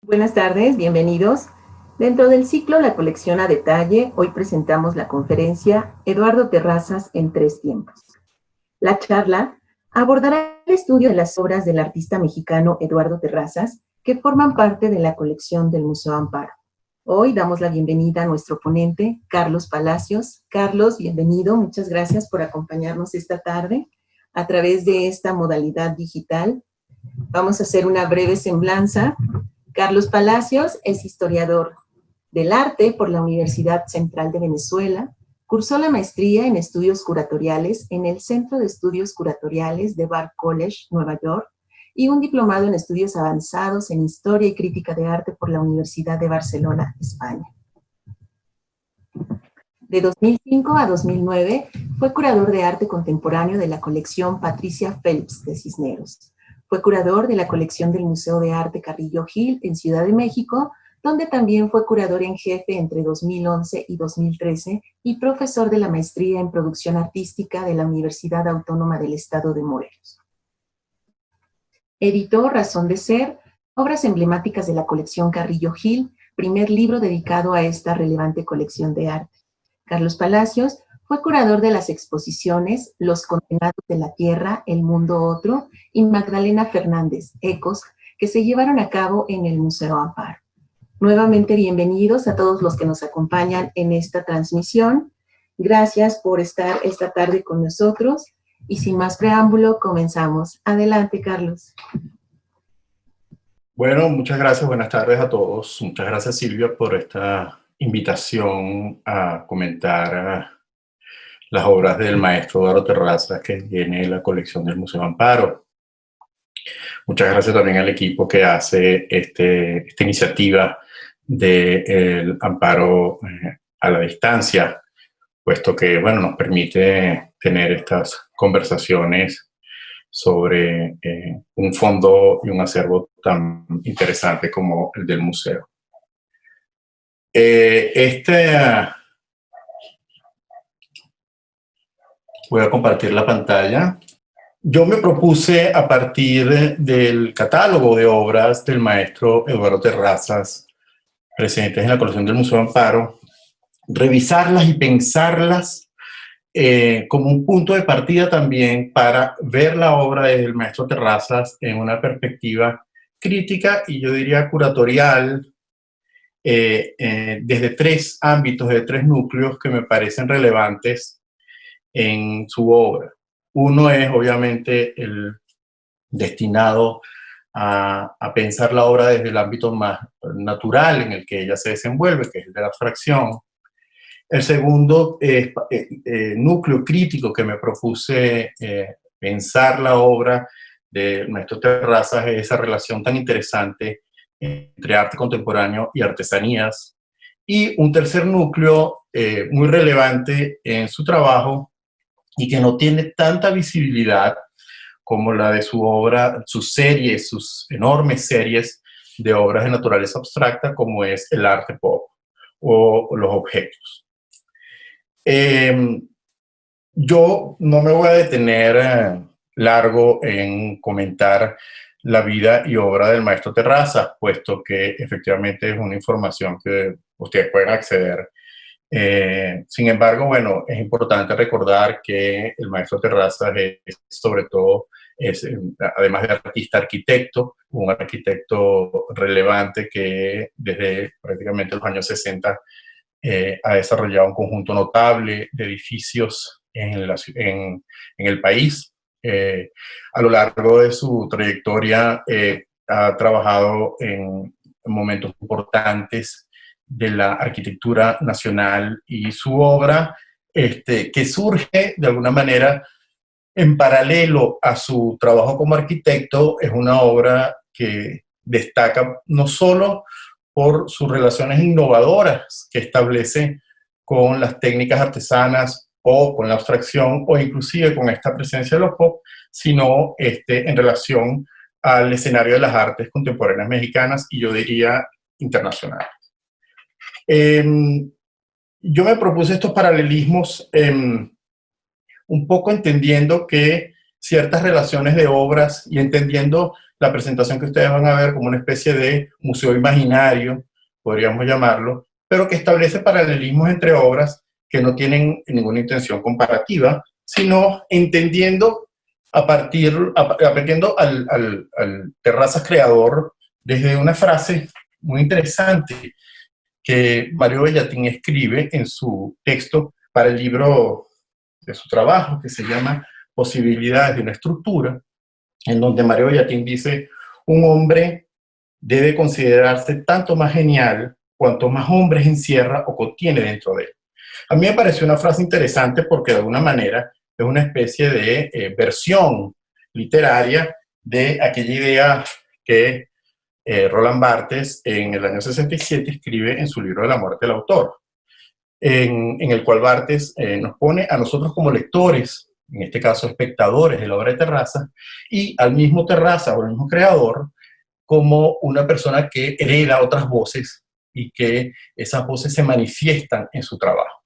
Buenas tardes, bienvenidos. Dentro del ciclo La colección a detalle, hoy presentamos la conferencia Eduardo Terrazas en tres tiempos. La charla abordará el estudio de las obras del artista mexicano Eduardo Terrazas, que forman parte de la colección del Museo Amparo. Hoy damos la bienvenida a nuestro ponente, Carlos Palacios. Carlos, bienvenido, muchas gracias por acompañarnos esta tarde a través de esta modalidad digital. Vamos a hacer una breve semblanza. Carlos Palacios es historiador del arte por la Universidad Central de Venezuela. Cursó la maestría en estudios curatoriales en el Centro de Estudios Curatoriales de Bard College, Nueva York, y un diplomado en estudios avanzados en Historia y Crítica de Arte por la Universidad de Barcelona, España. De 2005 a 2009 fue curador de arte contemporáneo de la colección Patricia Phelps de Cisneros. Fue curador de la colección del Museo de Arte Carrillo Gil en Ciudad de México, donde también fue curador en jefe entre 2011 y 2013 y profesor de la maestría en producción artística de la Universidad Autónoma del Estado de Morelos. Editó Razón de Ser, obras emblemáticas de la colección Carrillo Gil, primer libro dedicado a esta relevante colección de arte. Carlos Palacios fue curador de las exposiciones Los Condenados de la Tierra, El Mundo Otro y Magdalena Fernández, Ecos, que se llevaron a cabo en el Museo Amparo. Nuevamente bienvenidos a todos los que nos acompañan en esta transmisión. Gracias por estar esta tarde con nosotros y sin más preámbulo comenzamos. Adelante, Carlos. Bueno, muchas gracias, buenas tardes a todos. Muchas gracias, Silvia, por esta invitación a comentar las obras del maestro Eduardo Terrazas que tiene la colección del Museo Amparo. Muchas gracias también al equipo que hace esta iniciativa del Amparo a la distancia, puesto que bueno, nos permite tener estas conversaciones sobre un fondo y un acervo tan interesante como el del museo. Voy a compartir la pantalla. Yo me propuse, a partir del catálogo de obras del maestro Eduardo Terrazas, presentes en la colección del Museo Amparo, revisarlas y pensarlas como un punto de partida también para ver la obra del maestro Terrazas en una perspectiva crítica y yo diría curatorial, desde tres ámbitos, de tres núcleos que me parecen relevantes en su obra. Uno es obviamente el destinado a pensar la obra desde el ámbito más natural en el que ella se desenvuelve, que es el de la abstracción. El segundo núcleo crítico que me propuse pensar la obra del maestro Terrazas es esa relación tan interesante entre arte contemporáneo y artesanías. Y un tercer núcleo muy relevante en su trabajo y que no tiene tanta visibilidad como la de su obra, sus series, sus enormes series de obras de naturaleza abstracta, como es el arte pop o los objetos. Yo no me voy a detener largo en comentar la vida y obra del maestro Terrazas, puesto que efectivamente es una información que ustedes pueden acceder. Sin embargo, bueno, es importante recordar que el maestro Terrazas es sobre todo, además de artista, arquitecto, un arquitecto relevante que desde prácticamente los años 60 ha desarrollado un conjunto notable de edificios en el país. A lo largo de su trayectoria ha trabajado en momentos importantes de la arquitectura nacional y su obra, que surge de alguna manera en paralelo a su trabajo como arquitecto, es una obra que destaca no solo por sus relaciones innovadoras que establece con las técnicas artesanas o con la abstracción o inclusive con esta presencia de los pop, sino en relación al escenario de las artes contemporáneas mexicanas y yo diría internacionales. Yo me propuse estos paralelismos un poco entendiendo que ciertas relaciones de obras y entendiendo la presentación que ustedes van a ver como una especie de museo imaginario, podríamos llamarlo, pero que establece paralelismos entre obras que no tienen ninguna intención comparativa, sino entendiendo aprendiendo al Terrazas creador desde una frase muy interesante que Mario Bellatín escribe en su texto para el libro de su trabajo, que se llama Posibilidades de una estructura, en donde Mario Bellatín dice: un hombre debe considerarse tanto más genial cuanto más hombres encierra o contiene dentro de él. A mí me pareció una frase interesante porque de alguna manera es una especie de versión literaria de aquella idea que Roland Barthes en el año 67 escribe en su libro de la muerte del autor, en el cual Barthes nos pone a nosotros como lectores, en este caso espectadores de la obra de Terrazas, y al mismo Terrazas o al mismo creador como una persona que hereda otras voces y que esas voces se manifiestan en su trabajo.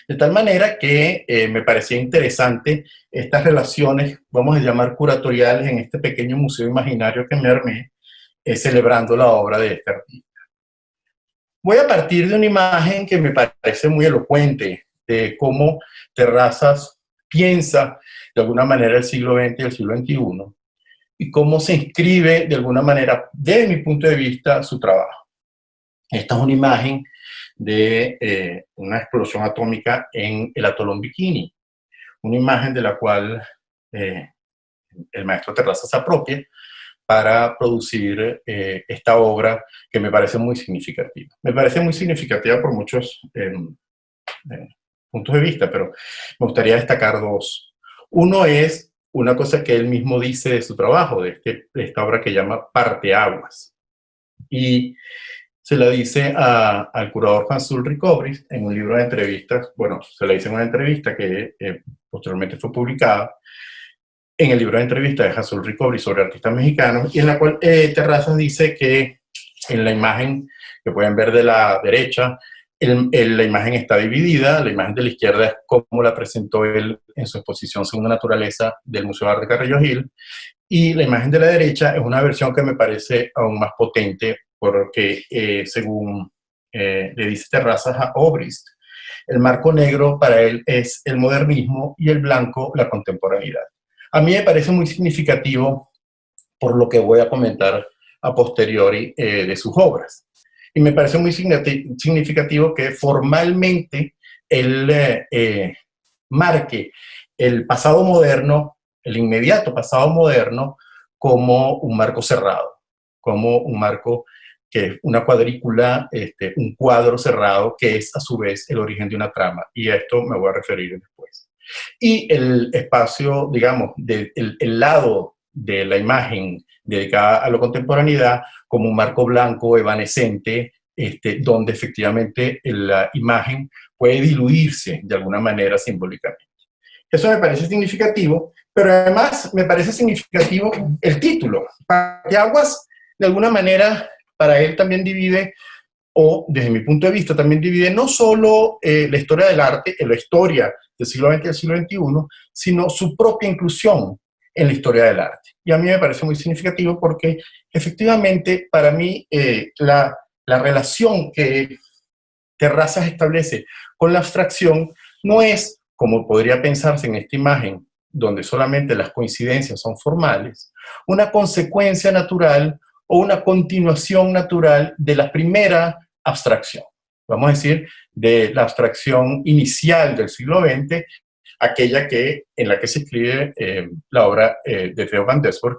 De tal manera que me parecía interesante estas relaciones, vamos a llamar curatoriales, en este pequeño museo imaginario que me armé, celebrando la obra de este artista. Voy a partir de una imagen que me parece muy elocuente de cómo Terrazas piensa de alguna manera el siglo XX y el siglo XXI, y cómo se inscribe de alguna manera, desde mi punto de vista, su trabajo. Esta es una imagen de una explosión atómica en el atolón Bikini, una imagen de la cual el maestro Terrazas se apropia para producir esta obra que me parece muy significativa. Me parece muy significativa por muchos puntos de vista, pero me gustaría destacar dos. Uno es una cosa que él mismo dice de su trabajo, de esta obra que llama Parteaguas. Y se la dice al curador Hans Ulrich Obrist en un libro de entrevistas. Bueno, se la dice en una entrevista que posteriormente fue publicada en el libro de entrevistas de Hans Ulrich Obrist sobre artistas mexicanos, y en la cual Terrazas dice que en la imagen que pueden ver de la derecha, la imagen está dividida. La imagen de la izquierda es como la presentó él en su exposición Segunda Naturaleza del Museo de Arte Carrillo Gil, y la imagen de la derecha es una versión que me parece aún más potente porque, según le dice Terrazas a Obrist, el marco negro para él es el modernismo y el blanco la contemporaneidad. A mí me parece muy significativo por lo que voy a comentar a posteriori de sus obras. Y me parece muy significativo que formalmente él marque el pasado moderno, el inmediato pasado moderno, como un marco cerrado, como un marco que es una cuadrícula, un cuadro cerrado que es a su vez el origen de una trama. Y a esto me voy a referir después. Y el espacio, digamos, el lado de la imagen dedicada a la contemporaneidad como un marco blanco evanescente, donde efectivamente la imagen puede diluirse de alguna manera simbólicamente. Eso me parece significativo, pero además me parece significativo el título. Parteaguas, de alguna manera, para él también divide, o desde mi punto de vista también divide, no solo la historia del arte, la historia del siglo XX y del siglo XXI, sino su propia inclusión en la historia del arte. Y a mí me parece muy significativo porque efectivamente para mí la relación que Terrazas establece con la abstracción no es, como podría pensarse en esta imagen, donde solamente las coincidencias son formales, una consecuencia natural o una continuación natural de la primera abstracción. Vamos a decir, de la abstracción inicial del siglo XX, aquella en la que se escribe la obra de Theo van Doesburg,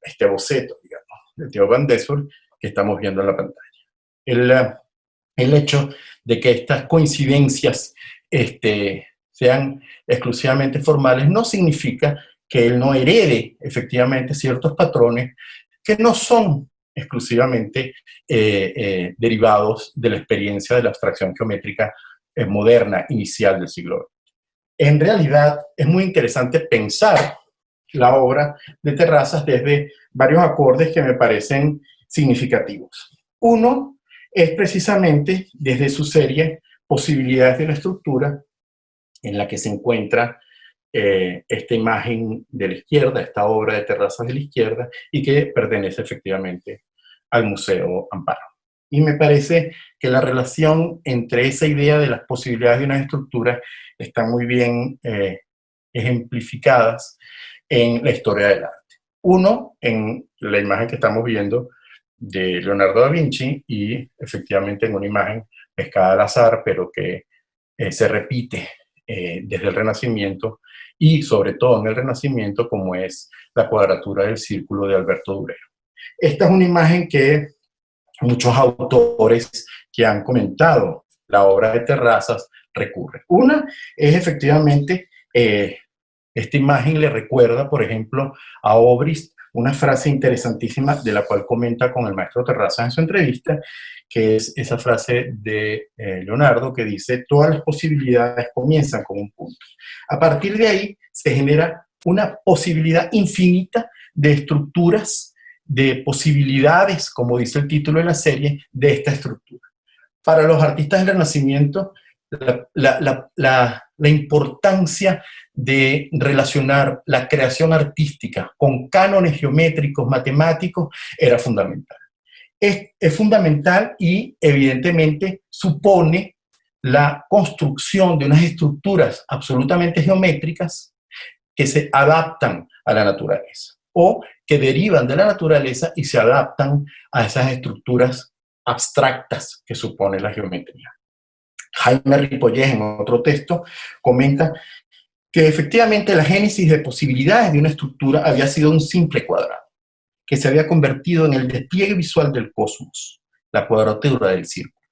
este boceto, digamos, de Theo van Doesburg que estamos viendo en la pantalla. El hecho de que estas coincidencias sean exclusivamente formales no significa que él no herede efectivamente ciertos patrones que no son exclusivamente derivados de la experiencia de la abstracción geométrica moderna, inicial del siglo XX. En realidad es muy interesante pensar la obra de Terrazas desde varios acordes que me parecen significativos. Uno es precisamente desde su serie Posibilidades de una estructura, en la que se encuentra esta imagen de la izquierda, esta obra de Terrazas de la izquierda, y que pertenece efectivamente al Museo Amparo. Y me parece que la relación entre esa idea de las posibilidades de una estructura está muy bien ejemplificadas en la historia del arte. Uno, en la imagen que estamos viendo de Leonardo da Vinci, y efectivamente en una imagen pescada al azar, pero que se repite desde el Renacimiento, y sobre todo en el Renacimiento, como es la cuadratura del círculo de Alberto Durero. Esta es una imagen que muchos autores que han comentado la obra de Terrazas recurren. Una es efectivamente, esta imagen le recuerda, por ejemplo, a Obrist, una frase interesantísima de la cual comenta con el maestro Terrazas en su entrevista, que es esa frase de Leonardo que dice: todas las posibilidades comienzan con un punto. A partir de ahí se genera una posibilidad infinita de estructuras, de posibilidades, como dice el título de la serie, de esta estructura. Para los artistas del Renacimiento, la importancia de relacionar la creación artística con cánones geométricos, matemáticos, era fundamental. Es fundamental y evidentemente supone la construcción de unas estructuras absolutamente geométricas que se adaptan a la naturaleza o que derivan de la naturaleza y se adaptan a esas estructuras abstractas que supone la geometría. Jaime Ripollés, en otro texto, comenta que efectivamente la génesis de posibilidades de una estructura había sido un simple cuadrado, que se había convertido en el despliegue visual del cosmos, la cuadratura del círculo.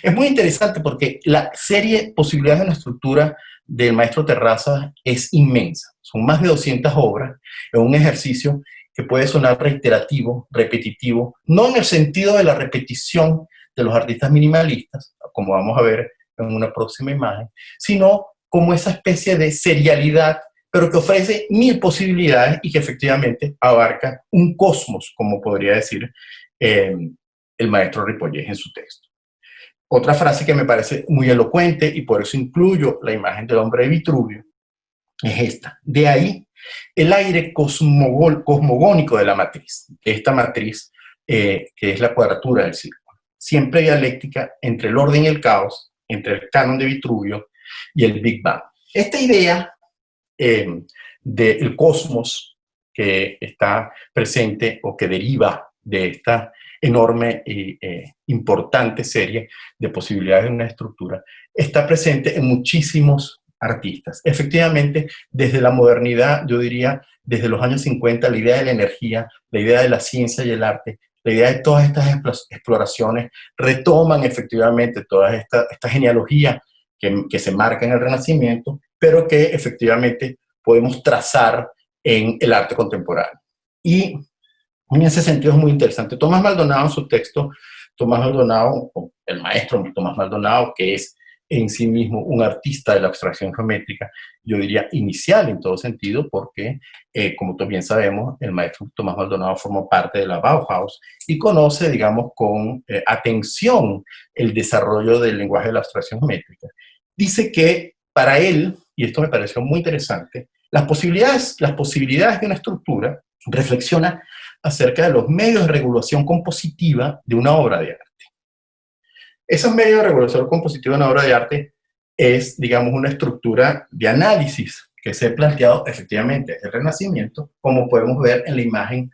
Es muy interesante porque la serie Posibilidades de una estructura del maestro Terrazas es inmensa. Son más de 200 obras en un ejercicio que puede sonar reiterativo, repetitivo, no en el sentido de la repetición de los artistas minimalistas, como vamos a ver en una próxima imagen, sino como esa especie de serialidad, pero que ofrece 1000 posibilidades y que efectivamente abarca un cosmos, como podría decir el maestro Ripollés en su texto. Otra frase que me parece muy elocuente, y por eso incluyo la imagen del hombre de Vitruvio, es esta: de ahí el aire cosmogónico de la matriz, esta matriz que es la cuadratura del círculo, siempre dialéctica entre el orden y el caos, entre el canon de Vitruvio y el Big Bang. Esta idea del cosmos que está presente o que deriva de esta enorme e importante serie de posibilidades de una estructura, está presente en muchísimos artistas. Efectivamente, desde la modernidad, yo diría, desde los años 50, la idea de la energía, la idea de la ciencia y el arte, la idea de todas estas exploraciones retoman efectivamente toda esta genealogía que se marca en el Renacimiento, pero que efectivamente podemos trazar en el arte contemporáneo. Y en ese sentido es muy interesante. Tomás Maldonado, en su texto, Tomás Maldonado, el maestro Tomás Maldonado, que es en sí mismo un artista de la abstracción geométrica, yo diría inicial en todo sentido, porque, como todos bien sabemos, el maestro Tomás Maldonado formó parte de la Bauhaus y conoce, digamos, con atención el desarrollo del lenguaje de la abstracción geométrica. Dice que para él, y esto me pareció muy interesante, las posibilidades de una estructura reflexiona acerca de los medios de regulación compositiva de una obra de arte. Esos medios de regulación compositiva de una obra de arte es, digamos, una estructura de análisis que se ha planteado efectivamente desde el Renacimiento, como podemos ver en la imagen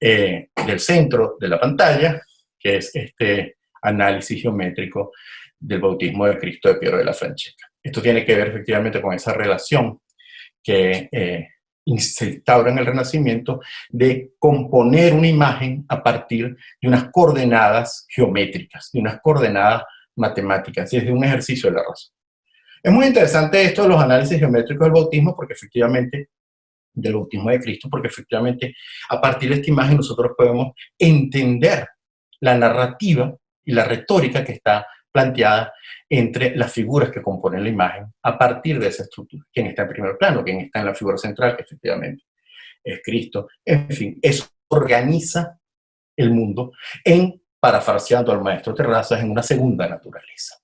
del centro de la pantalla, que es este análisis geométrico del bautismo de Cristo de Piero de la Francesca. Esto tiene que ver efectivamente con esa relación que se instaura en el Renacimiento de componer una imagen a partir de unas coordenadas geométricas, de unas coordenadas matemáticas, y es de un ejercicio de la razón. Es muy interesante esto de los análisis geométricos del bautismo, porque efectivamente, del bautismo de Cristo, porque efectivamente a partir de esta imagen nosotros podemos entender la narrativa y la retórica que está planteada entre las figuras que componen la imagen a partir de esa estructura. ¿Quién está en primer plano? ¿Quién está en la figura central? Que efectivamente es Cristo. En fin, eso organiza el mundo parafraseando al maestro Terrazas, en una segunda naturaleza.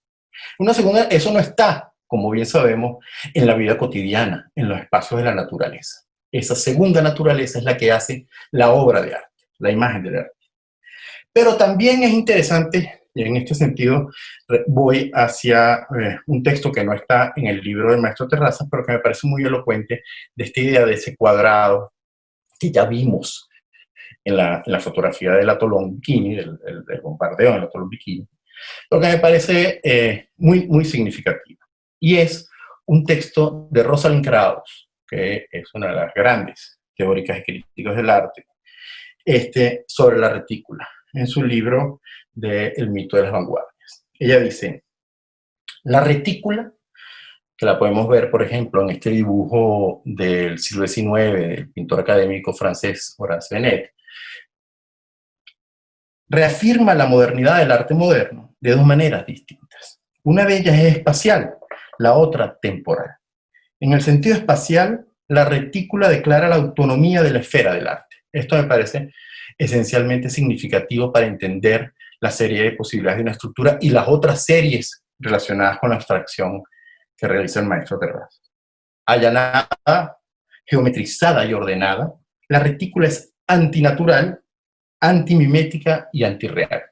Una segunda, eso no está como bien sabemos, en la vida cotidiana, en los espacios de la naturaleza. Esa segunda naturaleza es la que hace la obra de arte, la imagen del arte. Pero también es interesante, y en este sentido voy hacia un texto que no está en el libro del maestro Terrazas, pero que me parece muy elocuente de esta idea de ese cuadrado que ya vimos en la fotografía del atolón Bikini, del bombardeo del atolón Bikini, lo que me parece muy significativo. Y es un texto de Rosalind Krauss, que es una de las grandes teóricas y críticas del arte, sobre la retícula, en su libro de El mito de las vanguardias. Ella dice, la retícula, que la podemos ver, por ejemplo, en este dibujo del siglo XIX del pintor académico francés Horace Vernet, reafirma la modernidad del arte moderno de dos maneras distintas. Una de ellas es espacial, la otra temporal. En el sentido espacial, la retícula declara la autonomía de la esfera del arte. Esto me parece esencialmente significativo para entender la serie de posibilidades de una estructura y las otras series relacionadas con la abstracción que realiza el maestro Terrazas. Allanada, geometrizada y ordenada, la retícula es antinatural, antimimética y antirreal.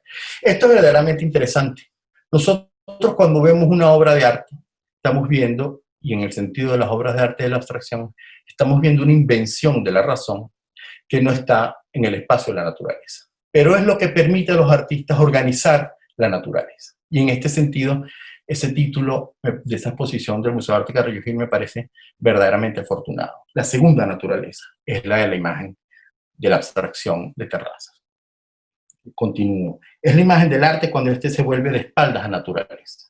Esto es verdaderamente interesante. Nosotros cuando vemos una obra de arte, estamos viendo, y en el sentido de las obras de arte de la abstracción, estamos viendo una invención de la razón que no está en el espacio de la naturaleza. Pero es lo que permite a los artistas organizar la naturaleza. Y en este sentido, ese título de esa exposición del Museo de Arte Carrillo Gil me parece verdaderamente afortunado. La segunda naturaleza es la de la imagen de la abstracción de Terrazas. Continúo. Es la imagen del arte cuando éste se vuelve de espaldas a naturaleza.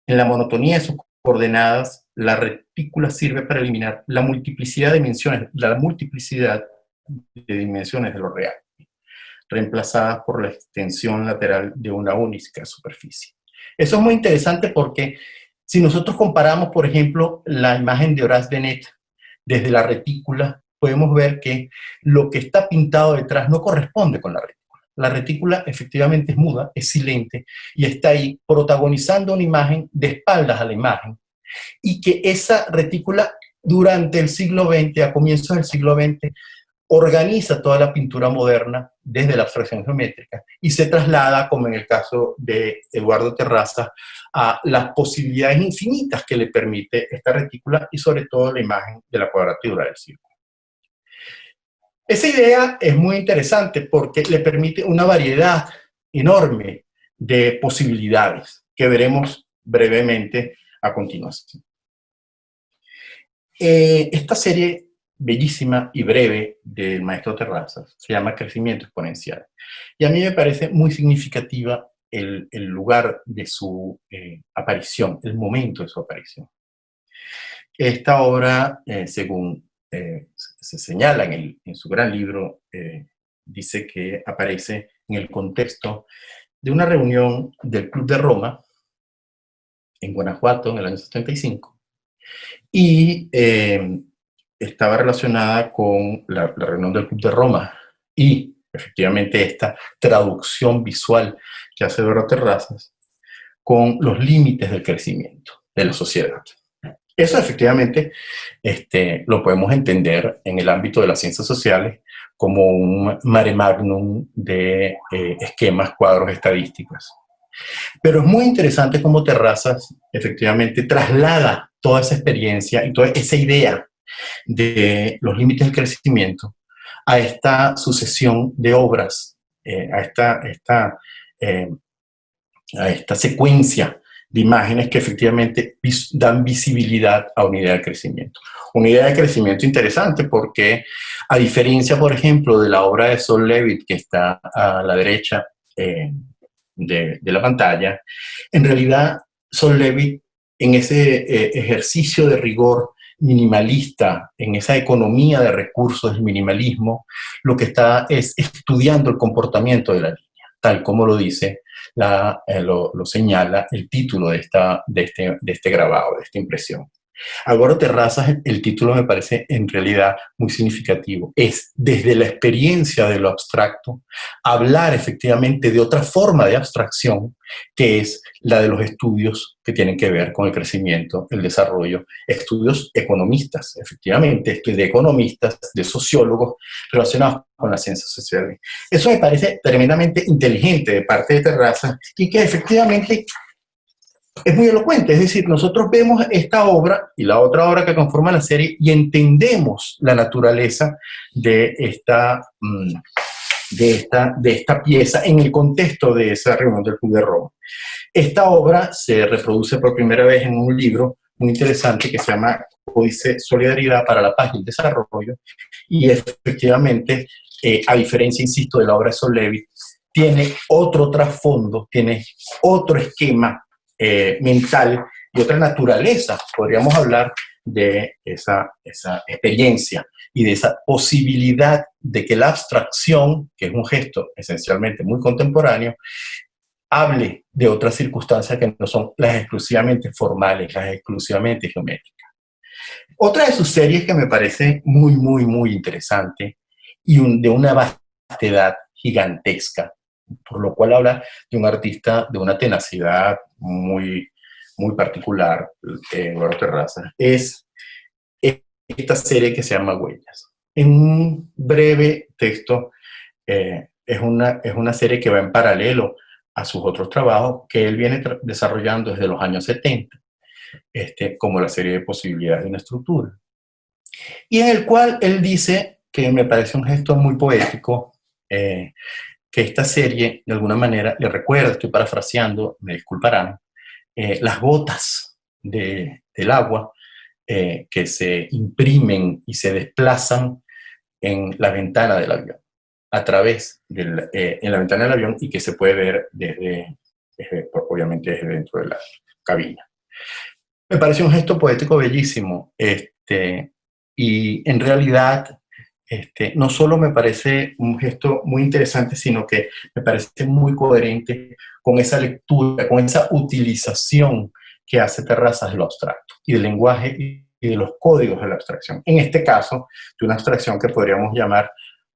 En la monotonía de sus coordenadas, la retícula sirve para eliminar la multiplicidad de dimensiones, de lo real, reemplazadas por la extensión lateral de una única superficie. Eso es muy interesante porque si nosotros comparamos, por ejemplo, la imagen de Horace Vernet desde la retícula, podemos ver que lo que está pintado detrás no corresponde con la retícula. La retícula efectivamente es muda, es silente, y está ahí protagonizando una imagen de espaldas a la imagen, y que esa retícula durante el siglo XX, a comienzos del siglo XX, organiza toda la pintura moderna desde la abstracción geométrica y se traslada, como en el caso de Eduardo Terrazas, a las posibilidades infinitas que le permite esta retícula y sobre todo la imagen de la cuadratura del círculo. Esa idea es muy interesante porque le permite una variedad enorme de posibilidades que veremos brevemente a continuación. Esta serie bellísima y breve del maestro Terrazas se llama Crecimiento Exponencial. Y a mí me parece muy significativa el lugar de su aparición, el momento de su aparición. Esta obra, según se señala en su gran libro, dice que aparece en el contexto de una reunión del Club de Roma en Guanajuato en el año 75 y estaba relacionada con la reunión del Club de Roma y efectivamente esta traducción visual que hace Eduardo Terrazas con los límites del crecimiento de la sociedad. Eso efectivamente lo podemos entender en el ámbito de las ciencias sociales como un mare magnum de esquemas, cuadros estadísticos. Pero es muy interesante cómo Terrazas efectivamente traslada toda esa experiencia y toda esa idea de los límites del crecimiento a esta sucesión de obras, a esta secuencia de imágenes que efectivamente dan visibilidad a una idea de crecimiento. Una idea de crecimiento interesante porque, a diferencia, por ejemplo, de la obra de Sol Levitt, que está a la derecha de la pantalla, en realidad Sol Levitt, en ese ejercicio de rigor minimalista, en esa economía de recursos del minimalismo, lo que está es estudiando el comportamiento de la línea, tal como lo dice lo señala el título de este grabado, de esta impresión. Álvaro Terrazas, el título me parece en realidad muy significativo. Es desde la experiencia de lo abstracto, hablar efectivamente de otra forma de abstracción, que es la de los estudios que tienen que ver con el crecimiento, el desarrollo, estudios economistas, efectivamente, de economistas, de sociólogos relacionados con las ciencias sociales. Eso me parece tremendamente inteligente de parte de Terrazas y que efectivamente es muy elocuente. Es decir, nosotros vemos esta obra y la otra obra que conforma la serie y entendemos la naturaleza de esta pieza en el contexto de esa reunión del Club de Roma. Esta obra se reproduce por primera vez en un libro muy interesante que se llama Códice Solidaridad para la Paz y el Desarrollo, y efectivamente, a diferencia, insisto, de la obra de Solevit, tiene otro trasfondo, tiene otro esquema mental y otra naturaleza. Podríamos hablar de esa experiencia y de esa posibilidad de que la abstracción, que es un gesto esencialmente muy contemporáneo, hable de otras circunstancias que no son las exclusivamente formales, las exclusivamente geométricas. Otra de sus series que me parece muy, muy, muy interesante y de una vastedad gigantesca, por lo cual habla de un artista de una tenacidad muy, muy particular, Álvaro Terrazas, es esta serie que se llama Huellas. En un breve texto, es una serie que va en paralelo a sus otros trabajos que él viene desarrollando desde los años 70, como la serie de posibilidades de una estructura. Y en el cual él dice, que me parece un gesto muy poético, que esta serie, de alguna manera, le recuerda, estoy parafraseando, me disculparán, las gotas del agua que se imprimen y se desplazan en la ventana del avión, a través en la ventana del avión y que se puede ver obviamente desde dentro de la cabina. Me parece un gesto poético bellísimo, y en realidad no solo me parece un gesto muy interesante, sino que me parece muy coherente con esa lectura, con esa utilización que hace Terrazas de lo abstracto y del lenguaje y de los códigos de la abstracción. En este caso, de una abstracción que podríamos llamar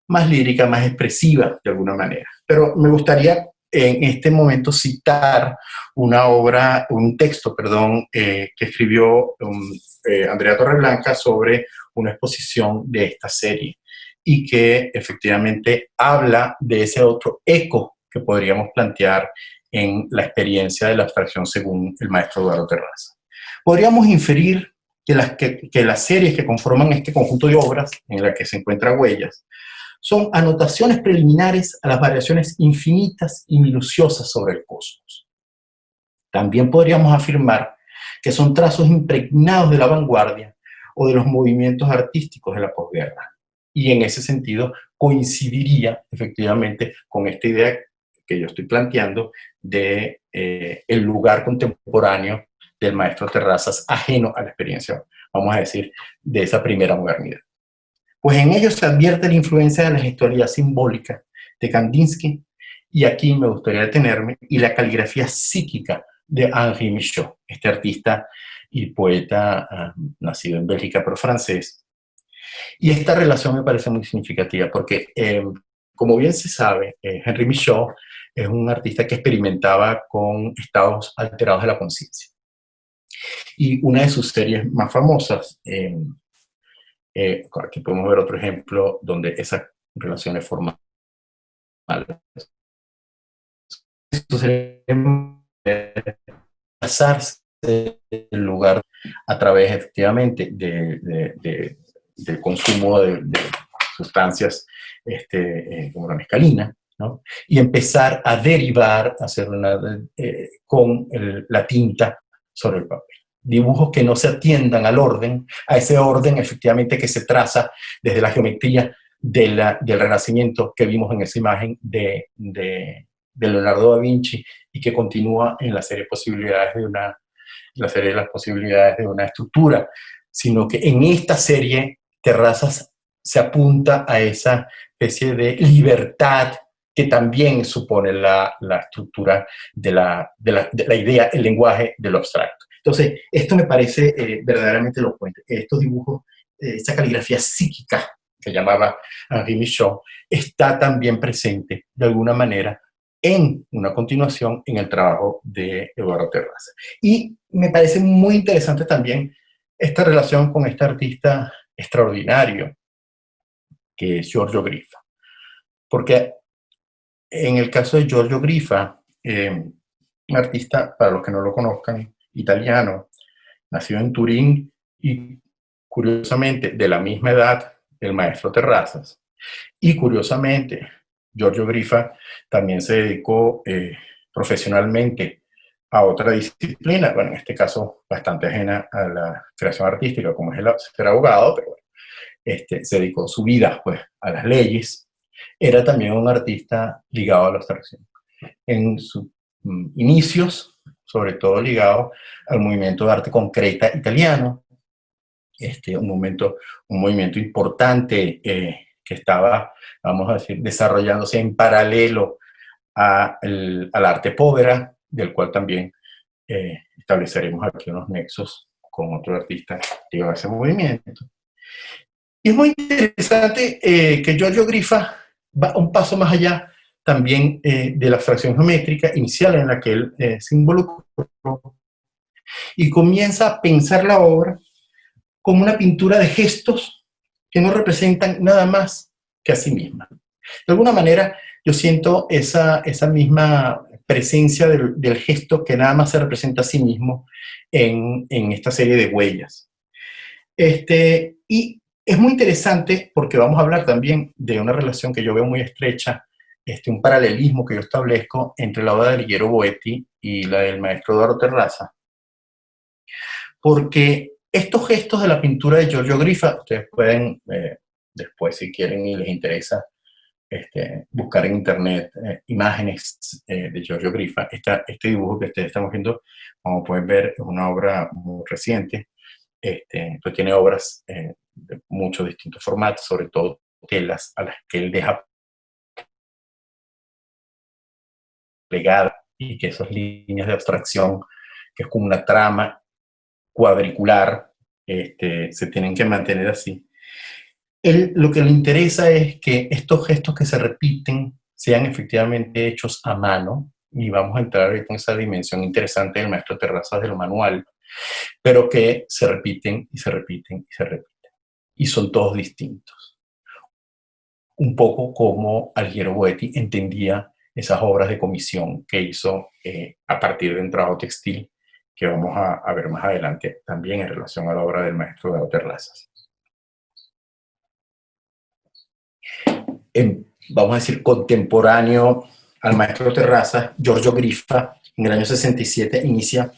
más lírica, más expresiva de alguna manera. Pero me gustaría en este momento citar un texto, que escribió Andrea Torreblanca sobre una exposición de esta serie y que efectivamente habla de ese otro eco que podríamos plantear en la experiencia de la abstracción según el maestro Eduardo Terrazas. Podríamos inferir que las series que conforman este conjunto de obras en la que se encuentran Huellas son anotaciones preliminares a las variaciones infinitas y minuciosas sobre el cosmos. También podríamos afirmar que son trazos impregnados de la vanguardia o de los movimientos artísticos de la posguerra. Y en ese sentido coincidiría efectivamente con esta idea que yo estoy planteando de el lugar contemporáneo del maestro Terrazas ajeno a la experiencia, vamos a decir, de esa primera modernidad. Pues en ellos se advierte la influencia de la gestualidad simbólica de Kandinsky, y aquí me gustaría detenerme, y la psíquica de Henri Michaud, este artista y poeta nacido en Bélgica pero francés. Y esta relación me parece muy significativa porque, como bien se sabe, Henri Michaud es un artista que experimentaba con estados alterados de la conciencia. Y una de sus series más famosas, aquí podemos ver otro ejemplo donde esas relaciones formales. Esto sería pasarse del lugar a través efectivamente del consumo de sustancias como la mescalina, ¿no? Y empezar a derivar, a hacer con la tinta sobre el papel. Dibujos que no se atiendan al orden, a ese orden efectivamente que se traza desde la geometría del Renacimiento que vimos en esa imagen de Leonardo da Vinci y que continúa en la serie de las posibilidades de una estructura, sino que en esta serie Terrazas se apunta a esa especie de libertad que también supone la estructura de la idea, el lenguaje de lo abstracto. Entonces, esto me parece verdaderamente elocuente. Estos dibujos, esa caligrafía psíquica que llamaba Henri Michaud, está también presente de alguna manera en una continuación en el trabajo de Eduardo Terrazas. Y me parece muy interesante también esta relación con este artista extraordinario que es Giorgio Griffa. Porque en el caso de Giorgio Griffa, un artista, para los que no lo conozcan, italiano, nacido en Turín y curiosamente de la misma edad del maestro Terrazas. Y curiosamente, Giorgio Griffa también se dedicó profesionalmente a otra disciplina, bueno, en este caso bastante ajena a la creación artística, como es el ser abogado, pero bueno, se dedicó su vida pues, a las leyes. Era también un artista ligado a la abstracción. En sus inicios, sobre todo ligado al movimiento de arte concreta italiano, un movimiento importante que estaba, vamos a decir, desarrollándose en paralelo al arte povera, del cual también estableceremos aquí unos nexos con otro artista ligado a ese movimiento. Y es muy interesante que Giorgio Griffa va un paso más allá también de la abstracción geométrica inicial en la que él se involucró y comienza a pensar la obra como una pintura de gestos que no representan nada más que a sí misma. De alguna manera, yo siento esa misma presencia del gesto que nada más se representa a sí mismo en esta serie de huellas. Y es muy interesante porque vamos a hablar también de una relación que yo veo muy estrecha, un paralelismo que yo establezco entre la obra de Alighiero Boetti y la del maestro Eduardo Terrazas, porque estos gestos de la pintura de Giorgio Griffa, ustedes pueden después, si quieren y les interesa, buscar en internet imágenes de Giorgio Griffa. Este dibujo que ustedes están viendo, como pueden ver, es una obra muy reciente. Pues tiene obras de muchos distintos formatos, sobre todo telas a las que él deja plegadas y que esas líneas de abstracción, que es como una trama cuadricular, se tienen que mantener así. Él, lo que le interesa es que estos gestos que se repiten sean efectivamente hechos a mano, y vamos a entrar en esa dimensión interesante del maestro Terrazas de lo manual, pero que se repiten y se repiten y se repiten. Y son todos distintos. Un poco como Alighiero Boetti entendía esas obras de comisión que hizo a partir de un trabajo textil que vamos a ver más adelante también en relación a la obra del maestro Eduardo Terrazas. Vamos a decir, contemporáneo al maestro Terrazas, Giorgio Griffa, en el año 67, inicia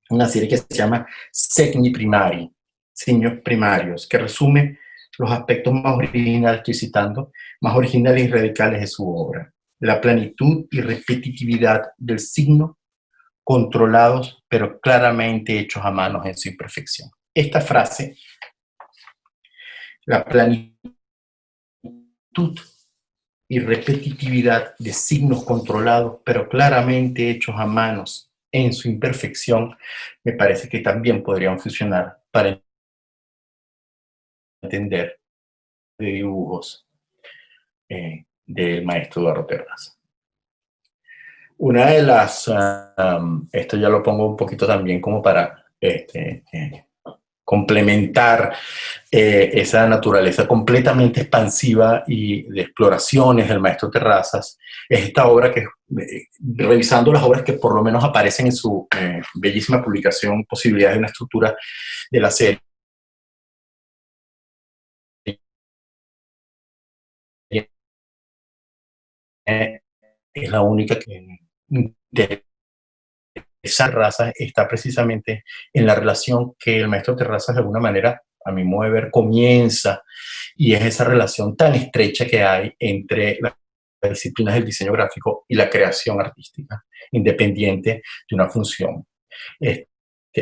una serie que se llama Segni Primari, signos primarios, que resume los aspectos más originales, estoy citando, más originales y radicales de su obra. La plenitud y repetitividad del signo, controlados, pero claramente hechos a manos en su imperfección. Esta frase, la plenitud y repetitividad de signos controlados, pero claramente hechos a manos en su imperfección, me parece que también podrían funcionar para entender de dibujos del maestro Eduardo Terrazas. Una de las, esto ya lo pongo un poquito también como para complementar esa naturaleza completamente expansiva y de exploraciones del maestro Terrazas, es esta obra que, revisando las obras que por lo menos aparecen en su bellísima publicación Posibilidades de una estructura de la serie, es la única que esa raza está precisamente en la relación que el maestro Terrazas de alguna manera, a mi modo de ver, comienza, y es esa relación tan estrecha que hay entre las disciplinas del diseño gráfico y la creación artística, independiente de una función.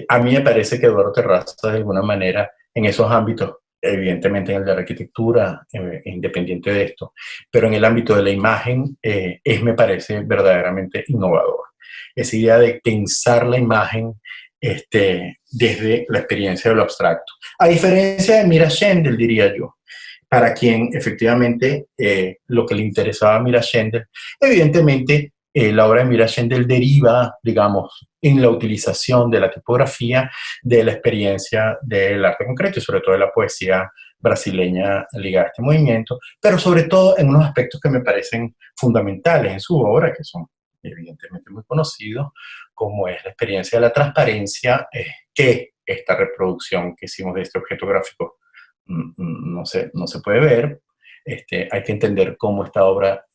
A mí me parece que Eduardo Terrazas de alguna manera en esos ámbitos, evidentemente en el de la arquitectura, independiente de esto, pero en el ámbito de la imagen me parece verdaderamente innovador. Esa idea de pensar la imagen desde la experiencia de lo abstracto. A diferencia de Mira Schendel, diría yo, para quien efectivamente lo que le interesaba a Mira Schendel, evidentemente la obra de Mira Schendel deriva, digamos, en la utilización de la tipografía, de la experiencia del arte concreto y sobre todo de la poesía brasileña ligada a este movimiento, pero sobre todo en unos aspectos que me parecen fundamentales en su obra, que son evidentemente muy conocidos, como es la experiencia de la transparencia, que esta reproducción que hicimos de este objeto gráfico no se puede ver. Hay que entender cómo esta obra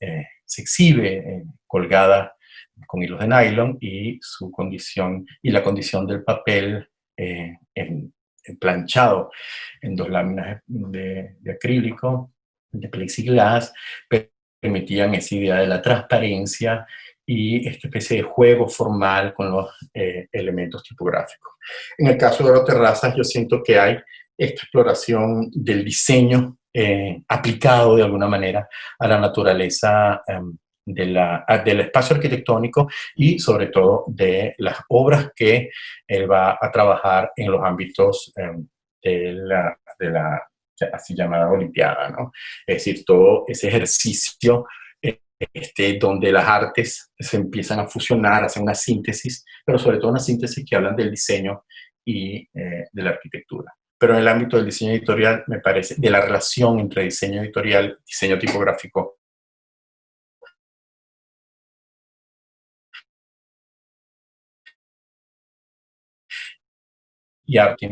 se exhibe colgada con hilos de nylon y su condición y la condición del papel planchado en dos láminas de acrílico, de plexiglas, permitían esa idea de la transparencia y esta especie de juego formal con los elementos tipográficos. En el caso de Eduardo Terrazas, yo siento que hay esta exploración del diseño aplicado de alguna manera a la naturaleza del espacio arquitectónico y sobre todo de las obras que él va a trabajar en los ámbitos de la así llamada Olimpiada, ¿no? Es decir, todo ese ejercicio donde las artes se empiezan a fusionar, hacen una síntesis, pero sobre todo una síntesis que hablan del diseño y de la arquitectura. Pero en el ámbito del diseño editorial, me parece, de la relación entre diseño editorial, diseño tipográfico, y arte.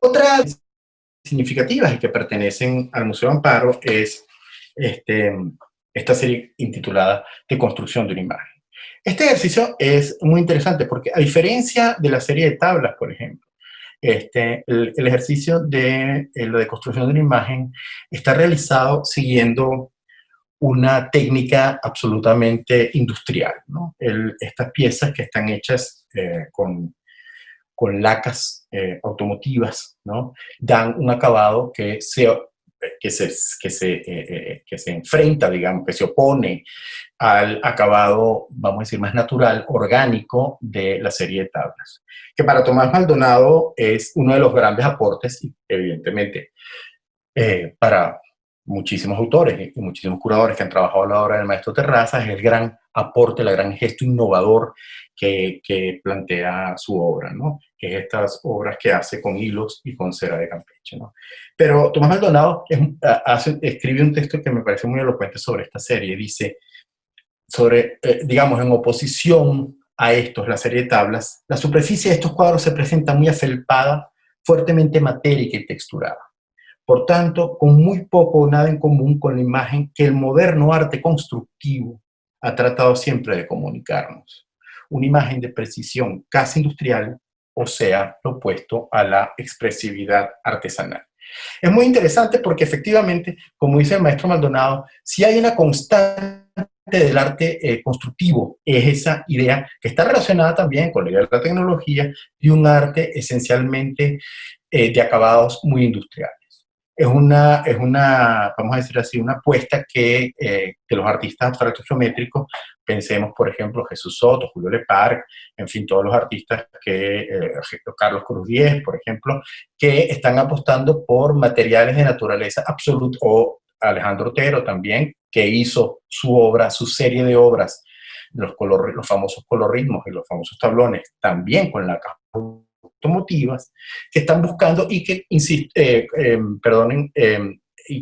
Otras significativas y que pertenecen al Museo Amparo es esta serie intitulada De construcción de una imagen. Este ejercicio es muy interesante porque a diferencia de la serie de tablas, por ejemplo, el ejercicio de lo de construcción de una imagen está realizado siguiendo una técnica absolutamente industrial, ¿no? Estas piezas que están hechas con lacas automotivas, ¿no? Dan un acabado que se enfrenta, digamos, que se opone al acabado, vamos a decir, más natural, orgánico de la serie de tablas. Que para Tomás Maldonado es uno de los grandes aportes, y evidentemente para muchísimos autores y muchísimos curadores que han trabajado la obra del maestro Terrazas, es el gran aporte, el gran gesto innovador que plantea su obra, ¿no? Que es estas obras que hace con hilos y con cera de Campeche, ¿no? Pero Tomás Maldonado escribe un texto que me parece muy elocuente sobre esta serie. Dice, digamos, en oposición a estos, la serie de tablas, la superficie de estos cuadros se presenta muy afelpada, fuertemente matérica y texturada. Por tanto, con muy poco o nada en común con la imagen que el moderno arte constructivo ha tratado siempre de comunicarnos. Una imagen de precisión casi industrial, o sea, lo opuesto a la expresividad artesanal. Es muy interesante porque efectivamente, como dice el maestro Maldonado, si hay una constante del arte constructivo, es esa idea que está relacionada también con la idea de la tecnología y un arte esencialmente de acabados muy industriales. Es una, vamos a decir así, una apuesta que los artistas abstractos geométricos, pensemos por ejemplo Jesús Soto, Julio Leparc, en fin, todos los artistas Carlos Cruz Diez, por ejemplo, que están apostando por materiales de naturaleza absoluta, o Alejandro Otero también, que hizo su obra, su serie de obras, los famosos colorritmos y los famosos tablones, también con la automotivas, que están buscando y que, y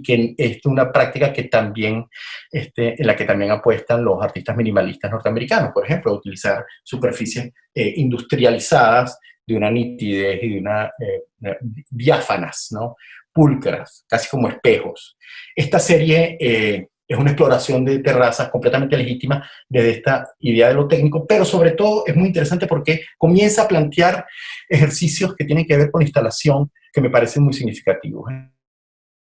que es una práctica que también, en la que también apuestan los artistas minimalistas norteamericanos, por ejemplo, utilizar superficies industrializadas de una nitidez y de una diáfanas, ¿no? Pulcras, casi como espejos. Esta serie es una exploración de Terrazas completamente legítima desde esta idea de lo técnico, pero sobre todo es muy interesante porque comienza a plantear ejercicios que tienen que ver con instalación que me parecen muy significativos.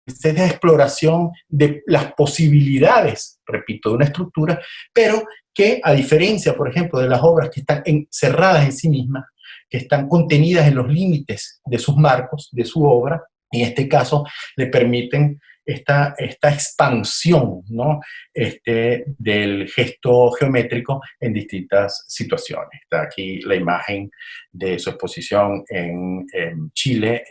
Esta es la exploración de las posibilidades, repito, de una estructura, pero que a diferencia, por ejemplo, de las obras que están encerradas en sí mismas, que están contenidas en los límites de sus marcos, de su obra, en este caso le permiten esta expansión, ¿no? Del gesto geométrico en distintas situaciones. Está aquí la imagen de su exposición en Chile,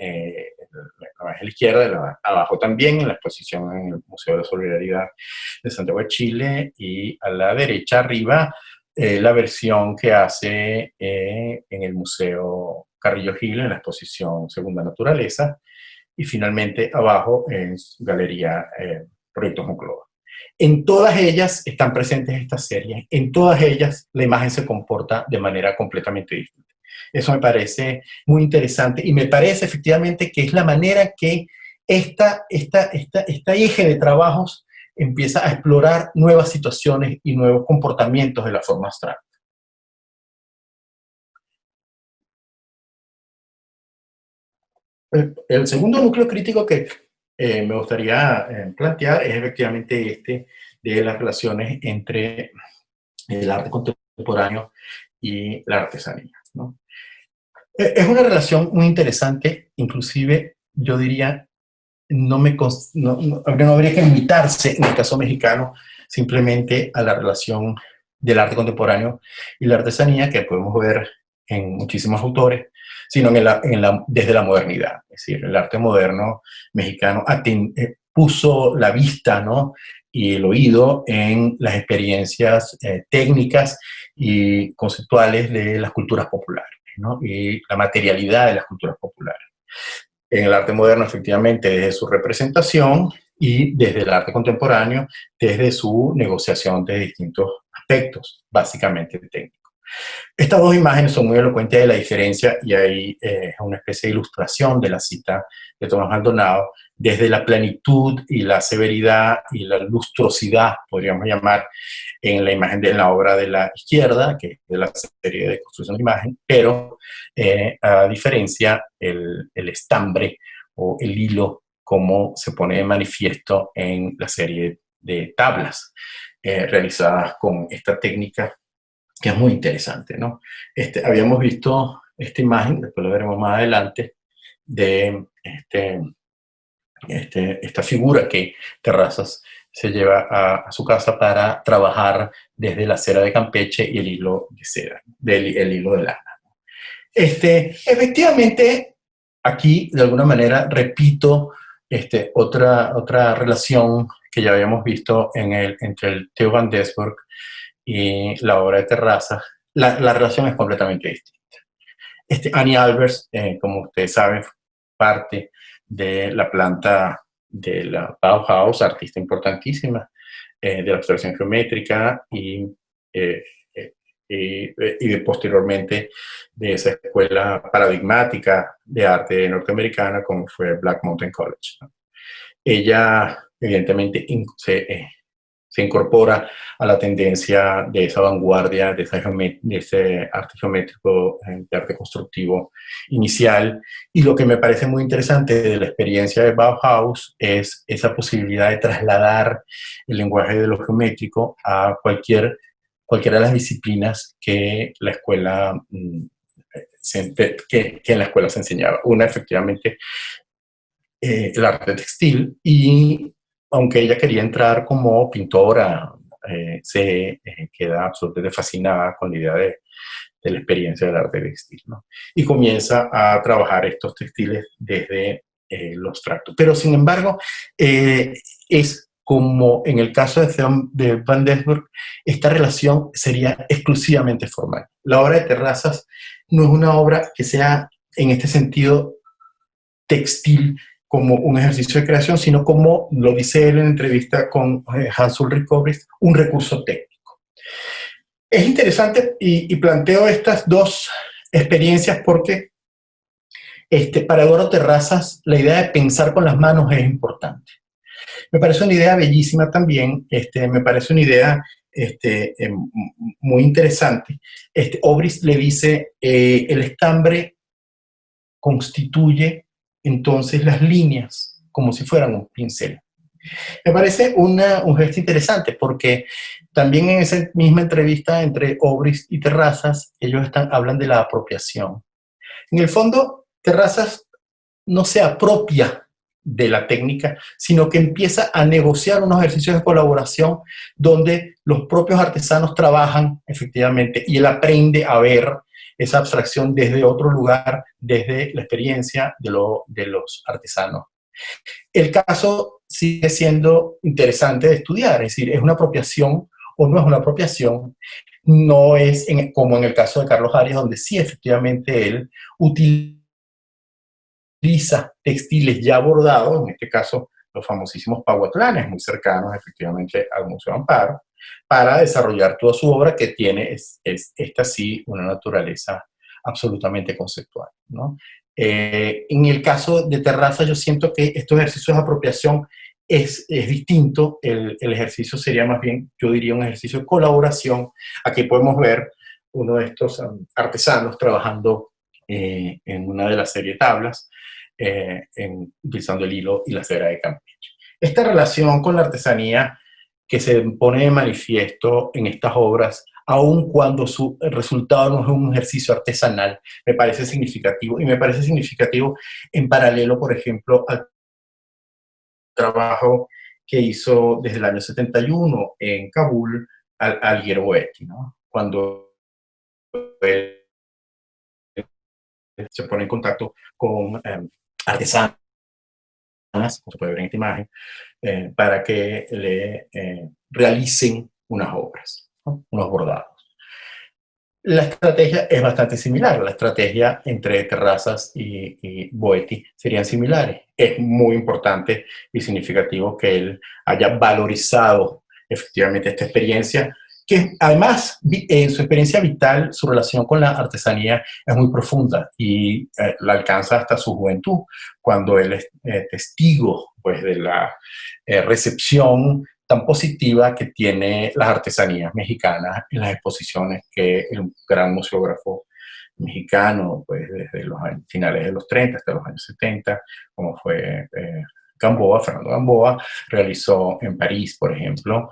a la izquierda, abajo también, en la exposición en el Museo de Solidaridad de Santiago de Chile, y a la derecha arriba, la versión que hace en el Museo Carrillo Gil, en la exposición Segunda Naturaleza, y finalmente abajo en Galería Proyectos Monclova. En todas ellas están presentes estas series, en todas ellas la imagen se comporta de manera completamente distinta. Eso me parece muy interesante y me parece efectivamente que es la manera que esta eje de trabajos empieza a explorar nuevas situaciones y nuevos comportamientos de la forma abstracta. El segundo núcleo crítico que me gustaría plantear es efectivamente de las relaciones entre el arte contemporáneo y la artesanía, ¿no? Es una relación muy interesante, inclusive yo diría, no habría que limitarse en el caso mexicano simplemente a la relación del arte contemporáneo y la artesanía, que podemos ver en muchísimos autores, sino desde la modernidad. Es decir, el arte moderno mexicano puso la vista, ¿no?, y el oído en las experiencias técnicas y conceptuales de las culturas populares, ¿no?, y la materialidad de las culturas populares. En el arte moderno, efectivamente, desde su representación, y desde el arte contemporáneo, desde su negociación de distintos aspectos, básicamente técnicos. Estas dos imágenes son muy elocuentes de la diferencia, y hay una especie de ilustración de la cita de Tomás Maldonado, desde la plenitud y la severidad y la lustrosidad, podríamos llamar, en la imagen de la obra de la izquierda, que es de la serie de construcción de imagen, pero a diferencia, el estambre o el hilo, como se pone de manifiesto en la serie de tablas realizadas con esta técnica, que es muy interesante, ¿no? Habíamos visto esta imagen, después lo veremos más adelante, de esta figura que Terrazas se lleva a su casa para trabajar desde la cera de Campeche y el hilo de seda, el hilo de lana. Efectivamente, aquí de alguna manera repito otra relación que ya habíamos visto entre el Theo van Doesburg y la obra de Terrazas. La relación es completamente distinta. Annie Albers, como ustedes saben, parte de la planta de la Bauhaus, artista importantísima de la abstracción geométrica y posteriormente de esa escuela paradigmática de arte norteamericana como fue Black Mountain College, ¿no? Ella evidentemente se incorpora a la tendencia de esa vanguardia, de ese arte geométrico, de arte constructivo inicial. Y lo que me parece muy interesante de la experiencia de Bauhaus es esa posibilidad de trasladar el lenguaje de lo geométrico a cualquiera de las disciplinas que la escuela que en la escuela se enseñaba. Una, efectivamente, el arte textil, y aunque ella quería entrar como pintora, se queda absolutamente fascinada con la idea de la experiencia del arte textil, ¿no? Y comienza a trabajar estos textiles desde lo abstracto. Pero, sin embargo, es como en el caso de Van Doesburg, esta relación sería exclusivamente formal. La obra de Terrazas no es una obra que sea, en este sentido, textil, como un ejercicio de creación, sino como lo dice él en entrevista con Hans Ulrich Obrist, un recurso técnico. Es interesante y planteo estas dos experiencias porque para Eduardo Terrazas la idea de pensar con las manos es importante. Me parece una idea bellísima también, me parece una idea muy interesante. Obrist le dice, el estambre constituye entonces las líneas como si fueran un pincel. Me parece un gesto interesante porque también en esa misma entrevista entre Obrist y Terrazas, ellos hablan de la apropiación. En el fondo, Terrazas no se apropia de la técnica, sino que empieza a negociar unos ejercicios de colaboración donde los propios artesanos trabajan efectivamente y él aprende a ver esa abstracción desde otro lugar, desde la experiencia de los artesanos. El caso sigue siendo interesante de estudiar, es decir, ¿es una apropiación o no es una apropiación? No es como en el caso de Carlos Arias, donde sí efectivamente él utiliza textiles ya bordados, en este caso los famosísimos pahuatlanes, muy cercanos efectivamente al Museo Amparo, para desarrollar toda su obra que tiene, esta sí, una naturaleza absolutamente conceptual, ¿no? En el caso de Terraza, yo siento que estos ejercicios de apropiación es distinto, el ejercicio sería más bien, yo diría, un ejercicio de colaboración. Aquí podemos ver uno de estos artesanos trabajando en una de las series tablas, utilizando el hilo y la cera de Campeche. Esta relación con la artesanía que se pone de manifiesto en estas obras, aun cuando su resultado no es un ejercicio artesanal, me parece significativo, y me parece significativo en paralelo, por ejemplo, al trabajo que hizo desde el año 71 en Kabul Alighiero Boetti, ¿no? Cuando él se pone en contacto con artesanos, como se puede ver en esta imagen, para que le realicen unas obras, ¿no? Unos bordados. La estrategia es bastante similar, la estrategia entre Terrazas y Boetti serían similares. Es muy importante y significativo que él haya valorizado efectivamente esta experiencia, que además en su experiencia vital, su relación con la artesanía es muy profunda y la alcanza hasta su juventud, cuando él es testigo pues, de la recepción tan positiva que tiene las artesanías mexicanas en las exposiciones que el gran museógrafo mexicano, pues desde los finales de los 30 hasta los años 70, como fue Fernando Gamboa, realizó en París, por ejemplo.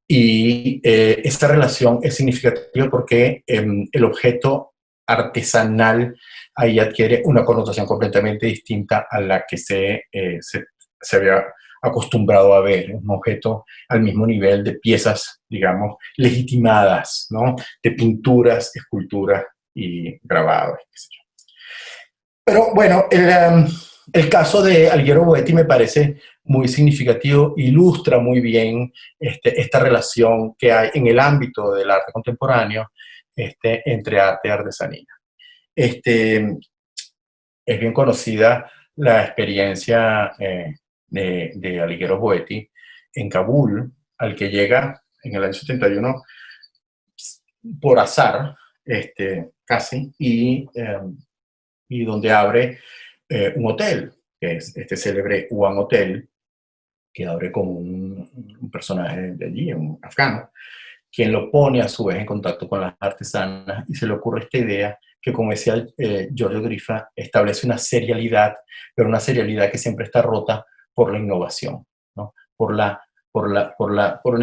Y esta relación es significativa porque el objeto artesanal ahí adquiere una connotación completamente distinta a la que se había acostumbrado a ver, un objeto al mismo nivel de piezas, digamos, legitimadas, ¿no? De pinturas, esculturas y grabados, qué sé yo. Pero bueno, el caso de Alighiero Boetti me parece muy significativo, ilustra muy bien esta relación que hay en el ámbito del arte contemporáneo entre arte y artesanía. Es bien conocida la experiencia de Alighiero Boetti en Kabul, al que llega en el año 71 por azar, casi, y donde abre un hotel, que es este célebre One Hotel, que abre como un personaje de allí, un afgano, quien lo pone a su vez en contacto con las artesanas y se le ocurre esta idea que, como decía Giorgio Griffa, establece una serialidad, pero una serialidad que siempre está rota por la innovación, ¿no? Por una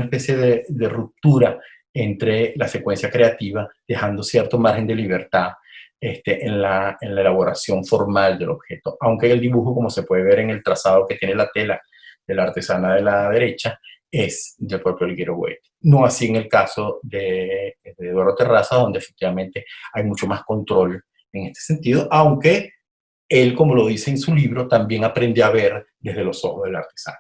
especie de ruptura entre la secuencia creativa, dejando cierto margen de libertad en la elaboración formal del objeto. Aunque el dibujo, como se puede ver en el trazado que tiene la tela de la artesana de la derecha, es del propio Alighiero Boetti. No así en el caso de Eduardo Terraza, donde efectivamente hay mucho más control en este sentido, aunque él, como lo dice en su libro, también aprende a ver desde los ojos del artesano.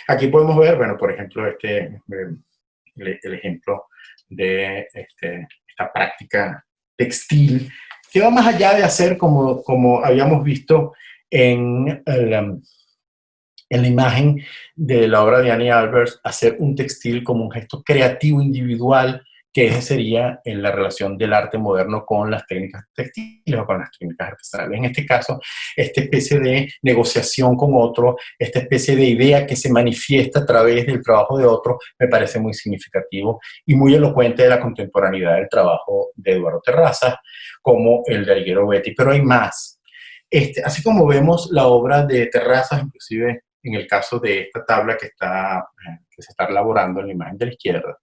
Aquí podemos ver, bueno, por ejemplo, el ejemplo de esta práctica textil, que va más allá de hacer, como habíamos visto en la imagen de la obra de Annie Albers, hacer un textil como un gesto creativo individual, que ese sería en la relación del arte moderno con las técnicas textiles o con las técnicas artesanales. En este caso, esta especie de negociación con otro, esta especie de idea que se manifiesta a través del trabajo de otro, me parece muy significativo y muy elocuente de la contemporaneidad del trabajo de Eduardo Terrazas, como el de Alighiero Boetti. Pero hay más. Así como vemos la obra de Terrazas, inclusive en el caso de esta tabla que se está elaborando en la imagen de la izquierda,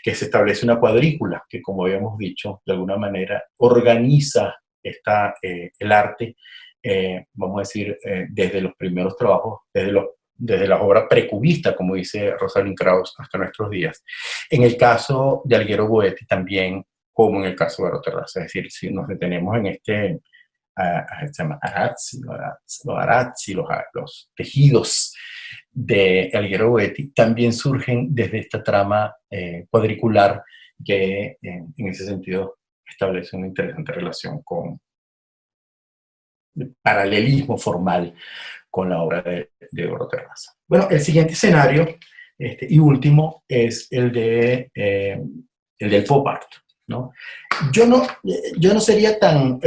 que se establece una cuadrícula que, como habíamos dicho, de alguna manera organiza el arte vamos a decir, desde los primeros trabajos, desde las obras precubistas, como dice Rosalind Krauss, hasta nuestros días. En el caso de Alighiero Boetti también, como en el caso de Eduardo Terrazas, es decir, si nos detenemos en se llama arazzi, los tejidos de Alighiero Boetti, también surgen desde esta trama cuadricular que en ese sentido establece una interesante relación con paralelismo formal con la obra de Eduardo Terrazas. Bueno, el siguiente escenario y último es el del pop art, ¿no? Yo no sería tan,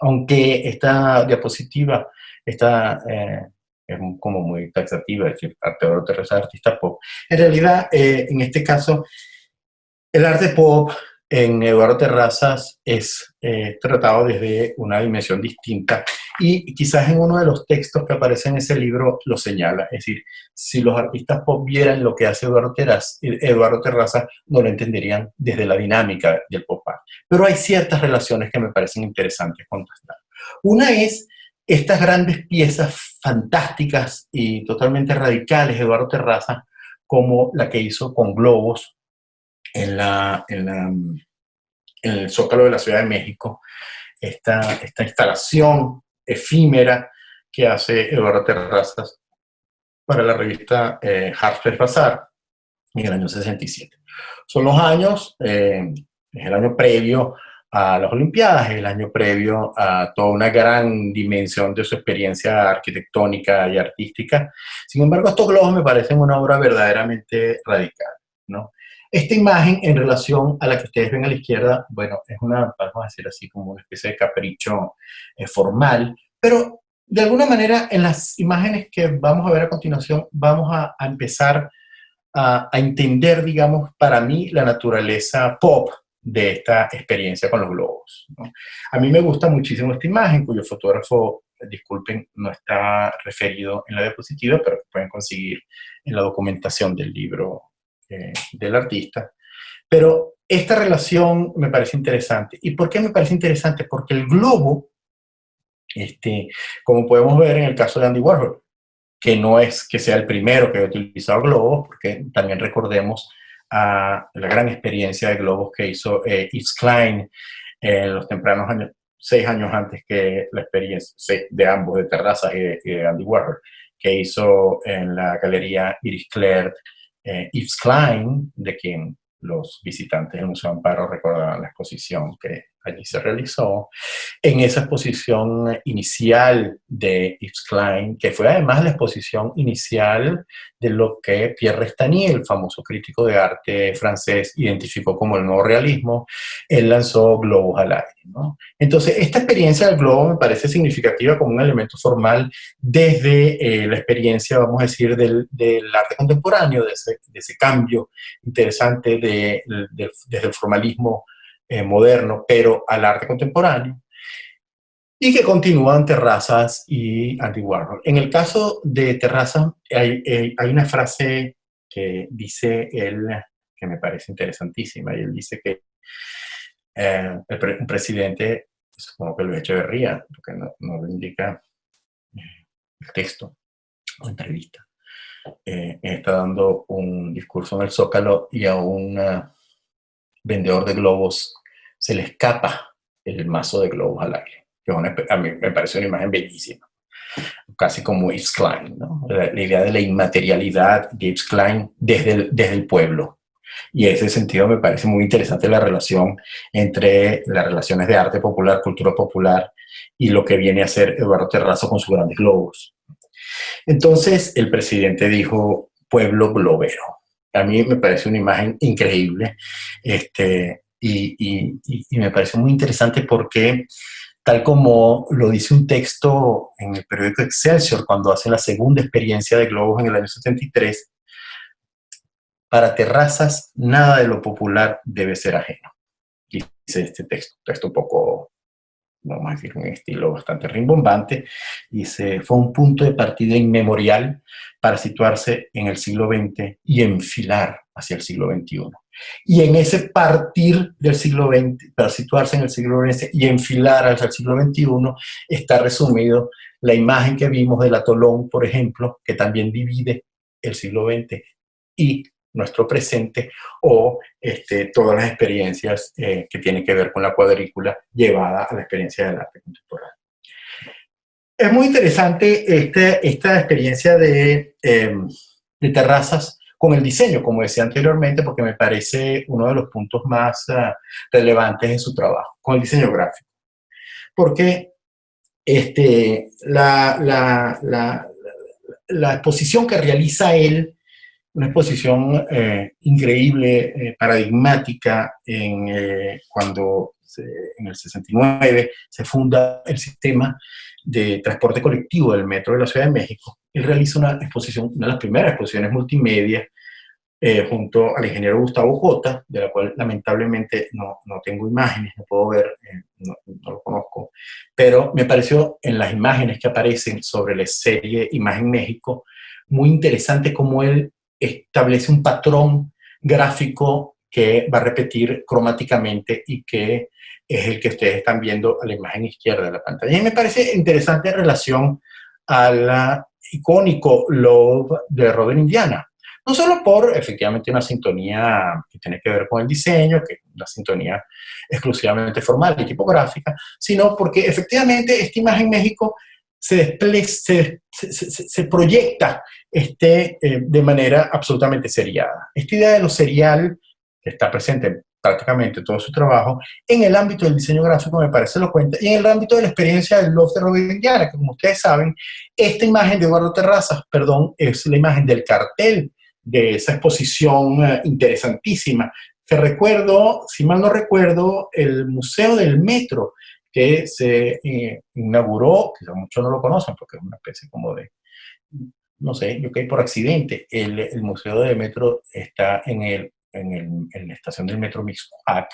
aunque esta diapositiva está es como muy taxativa, es decir, Eduardo Terrazas, artista pop. En realidad, en este caso, el arte pop en Eduardo Terrazas es tratado desde una dimensión distinta y quizás en uno de los textos que aparece en ese libro lo señala. Es decir, si los artistas pop vieran lo que hace Eduardo Terrazas no lo entenderían desde la dinámica del pop art. Pero hay ciertas relaciones que me parecen interesantes contrastar. Una es estas grandes piezas fantásticas y totalmente radicales de Eduardo Terrazas, como la que hizo con globos en el Zócalo de la Ciudad de México, esta instalación efímera que hace Eduardo Terrazas para la revista Harper's Bazaar en el año 67. Son los años, es el año previo a las Olimpiadas, es el año previo a toda una gran dimensión de su experiencia arquitectónica y artística. Sin embargo, estos globos me parecen una obra verdaderamente radical, ¿no? Esta imagen en relación a la que ustedes ven a la izquierda, bueno, es una, vamos a decir así, como una especie de capricho formal, pero de alguna manera en las imágenes que vamos a ver a continuación vamos a empezar a entender, digamos, para mí la naturaleza pop de esta experiencia con los globos, ¿no? A mí me gusta muchísimo esta imagen, cuyo fotógrafo, disculpen, no está referido en la diapositiva, pero que pueden conseguir en la documentación del libro del artista. Pero esta relación me parece interesante. ¿Y por qué me parece interesante? Porque el globo, como podemos ver en el caso de Andy Warhol, que no es que sea el primero que ha utilizado globos, porque también recordemos a la gran experiencia de globos que hizo Yves Klein en los tempranos años, 6 años antes que la experiencia de ambos, de Terrazas y de Andy Warhol, que hizo en la galería Iris Clerc Yves Klein, de quien los visitantes del Museo Amparo recordarán la exposición que allí se realizó. En esa exposición inicial de Yves Klein, que fue además la exposición inicial de lo que Pierre Restany, el famoso crítico de arte francés, identificó como el nuevo realismo, él lanzó globos al aire, ¿no? Entonces, esta experiencia del globo me parece significativa como un elemento formal desde la experiencia, vamos a decir, del arte contemporáneo, de ese cambio interesante desde el formalismo moderno, pero al arte contemporáneo, y que continúan Terrazas y Andy Warhol. En el caso de Terrazas hay una frase que dice él, que me parece interesantísima, y él dice que un presidente, supongo que Luis Echeverría, porque no lo indica el texto o entrevista, está dando un discurso en el Zócalo y a un vendedor de globos se le escapa el mazo de globos al aire. A mí me parece una imagen bellísima, casi como Yves Klein, ¿no? La idea de la inmaterialidad de Yves Klein desde el pueblo. Y en ese sentido me parece muy interesante la relación entre las relaciones de arte popular, cultura popular, y lo que viene a hacer Eduardo Terrazas con sus grandes globos. Entonces el presidente dijo pueblo globero. A mí me parece una imagen increíble y me parece muy interesante porque, tal como lo dice un texto en el periódico Excelsior cuando hace la segunda experiencia de globos en el año 73, para Terrazas nada de lo popular debe ser ajeno. Dice este texto un poco, vamos a decir, un estilo bastante rimbombante, dice, fue un punto de partida inmemorial para situarse en el siglo XX y enfilar hacia el siglo XXI. Y en ese partir del siglo XX, para situarse en el siglo XX y enfilar hacia el siglo XXI, está resumido la imagen que vimos del atolón, por ejemplo, que también divide el siglo XX y nuestro presente, o todas las experiencias que tienen que ver con la cuadrícula llevada a la experiencia del arte contemporáneo. Es muy interesante esta experiencia de Terrazas con el diseño, como decía anteriormente, porque me parece uno de los puntos más relevantes en su trabajo, con el diseño gráfico. Porque la exposición que realiza él, una exposición increíble, paradigmática, cuando en el 69 se funda el sistema de transporte colectivo del metro de la Ciudad de México. Él realiza una exposición, una de las primeras exposiciones multimedia, junto al ingeniero Gustavo Cota, de la cual lamentablemente no tengo imágenes, no puedo ver, no lo conozco, pero me pareció en las imágenes que aparecen sobre la serie Imagen México muy interesante cómo él establece un patrón gráfico que va a repetir cromáticamente y que es el que ustedes están viendo a la imagen izquierda de la pantalla. Y me parece interesante en relación al icónico Love de Robert Indiana. No solo por, efectivamente, una sintonía que tiene que ver con el diseño, que es una sintonía exclusivamente formal y tipográfica, sino porque, efectivamente, esta Imagen México se proyecta de manera absolutamente seriada. Esta idea de lo serial, que está presente en prácticamente todo su trabajo, en el ámbito del diseño gráfico me parece elocuente, y en el ámbito de la experiencia del loft de Robert Indiana, que como ustedes saben, esta imagen de Eduardo Terrazas, es la imagen del cartel de esa exposición interesantísima, que recuerdo, si mal no recuerdo, el Museo del Metro, que se inauguró, quizás muchos no lo conocen, porque es una especie como de, no sé, yo caí por accidente. El Museo del Metro está en la estación del Metro Mixcoac.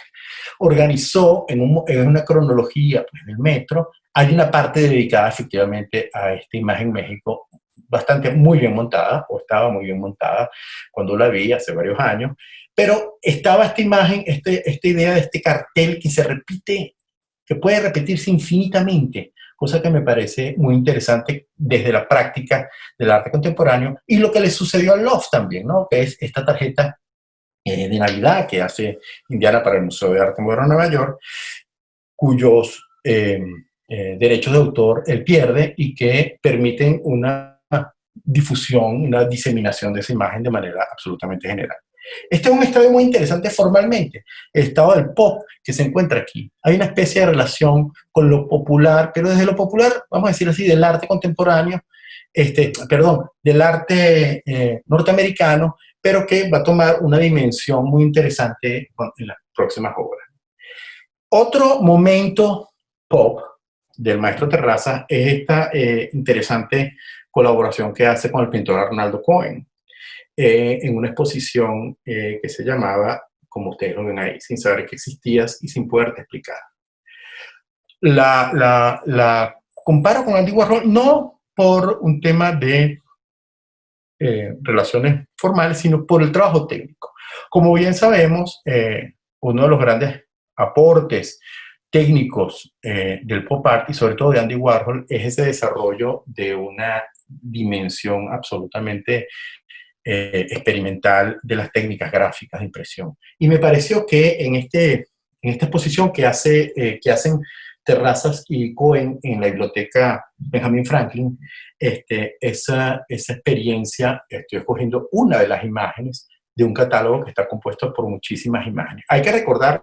Organizó en una cronología pues, del metro, hay una parte dedicada efectivamente a esta Imagen México, muy bien montada, o estaba muy bien montada cuando la vi hace varios años, pero estaba esta imagen, esta idea de este cartel que se repite, que puede repetirse infinitamente, cosa que me parece muy interesante desde la práctica del arte contemporáneo, y lo que le sucedió al Loft también, ¿no? Que es esta tarjeta de Navidad que hace Indiana para el Museo de Arte Moderno de Nueva York, cuyos derechos de autor él pierde y que permiten una difusión, una diseminación de esa imagen de manera absolutamente general. Este es un estadio muy interesante formalmente, el estado del pop que se encuentra aquí. Hay una especie de relación con lo popular, pero desde lo popular, vamos a decir así, del arte contemporáneo, del arte norteamericano, pero que va a tomar una dimensión muy interesante en las próximas obras. Otro momento pop del maestro Terrazas es esta interesante colaboración que hace con el pintor Arnaldo Cohen en una exposición que se llamaba, como ustedes lo ven ahí, Sin saber que existías y sin poderte explicar. La comparo con Andy Warhol no por un tema de relaciones formales, sino por el trabajo técnico. Como bien sabemos, uno de los grandes aportes técnicos del pop art y sobre todo de Andy Warhol es ese desarrollo de una dimensión absolutamente experimental de las técnicas gráficas de impresión. Y me pareció que en esta exposición que hacen Terrazas y Cohen en la biblioteca Benjamin Franklin, esa experiencia, estoy escogiendo una de las imágenes de un catálogo que está compuesto por muchísimas imágenes. Hay que recordar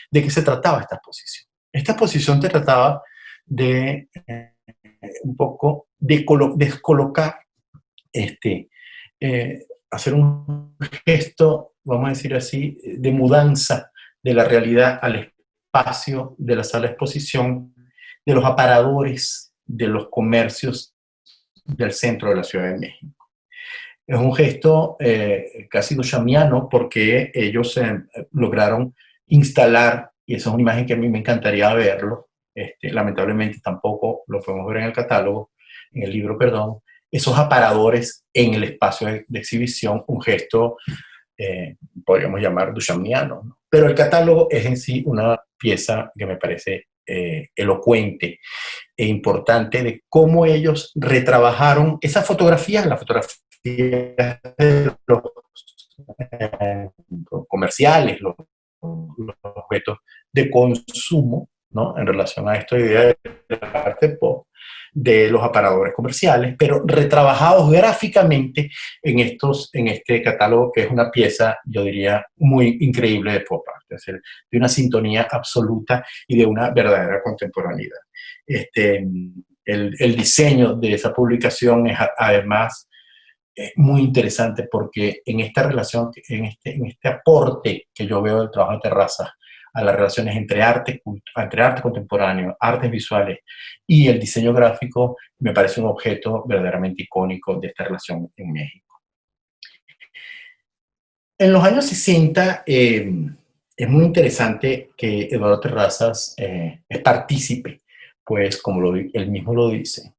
de qué se trataba esta exposición. Esta exposición se trataba de un poco descolocar, hacer un gesto, vamos a decir así, de mudanza de la realidad al espacio de la sala de exposición, de los aparadores de los comercios del centro de la Ciudad de México. Es un gesto casi duchampiano porque ellos lograron instalar, y esa es una imagen que a mí me encantaría verlo, lamentablemente tampoco lo podemos ver en el catálogo, en el libro, perdón, esos aparadores en el espacio de exhibición, un gesto podríamos llamar duchampiano, ¿no? Pero el catálogo es en sí una pieza que me parece elocuente e importante de cómo ellos retrabajaron esas fotografías, las fotografías de los comerciales, los objetos de consumo, ¿no? En relación a esta idea de arte pop, de los aparadores comerciales, pero retrabajados gráficamente en este catálogo, que es una pieza, yo diría, muy increíble de pop art, es decir, de una sintonía absoluta y de una verdadera contemporaneidad. El diseño de esa publicación es además muy interesante porque en esta relación, en este aporte que yo veo del trabajo de Terrazas a las relaciones entre arte contemporáneo, artes visuales y el diseño gráfico, me parece un objeto verdaderamente icónico de esta relación en México. En los años 60 es muy interesante que Eduardo Terrazas es partícipe, pues como él mismo lo dice,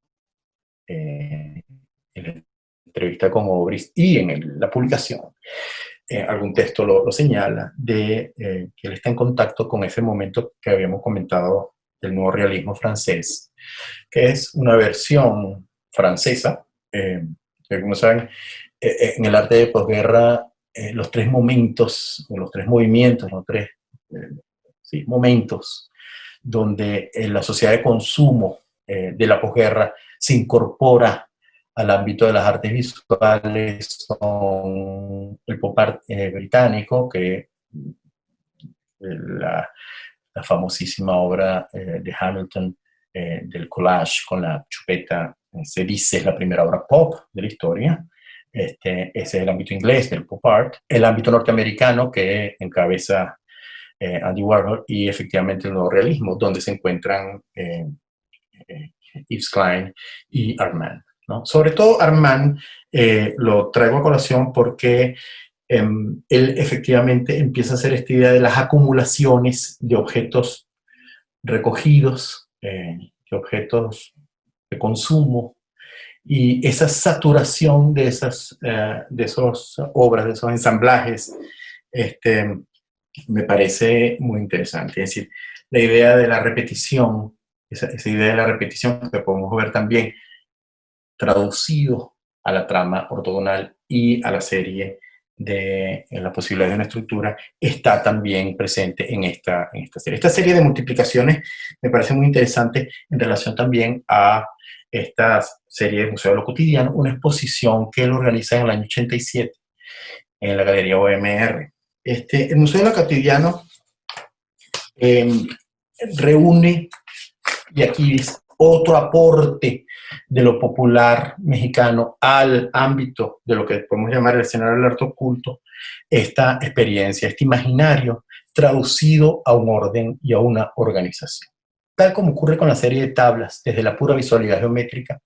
en la entrevista con Obris y en la publicación, algún texto lo señala, de que él está en contacto con ese momento que habíamos comentado del nuevo realismo francés, que es una versión francesa, que como saben, en el arte de posguerra, los tres momentos, o los tres movimientos, los tres sí, momentos donde la sociedad de consumo de la posguerra se incorpora al ámbito de las artes visuales, son el pop art británico, que la famosísima obra de Hamilton del collage con la chupeta, se dice es la primera obra pop de la historia. Ese es el ámbito inglés del pop art. El ámbito norteamericano, que encabeza Andy Warhol, y efectivamente el nuevo realismo, donde se encuentran Yves Klein y Armand, ¿no? Sobre todo Armand lo traigo a colación porque él efectivamente empieza a hacer esta idea de las acumulaciones de objetos recogidos, de objetos de consumo, y esa saturación de esas obras, de esos ensamblajes, me parece muy interesante. Es decir, la idea de la repetición, esa idea de la repetición que podemos ver también traducido a la trama ortogonal y a la serie en la posibilidad de una estructura, está también presente en esta serie. Esta serie de multiplicaciones me parece muy interesante en relación también a esta serie de Museo de lo Cotidiano, una exposición que él organiza en el año 87 en la Galería OMR. El Museo de lo Cotidiano reúne, y aquí dice, otro aporte de lo popular mexicano al ámbito de lo que podemos llamar el escenario del arte oculto, esta experiencia, este imaginario traducido a un orden y a una organización. Tal como ocurre con la serie de tablas, desde la pura visualidad geométrica,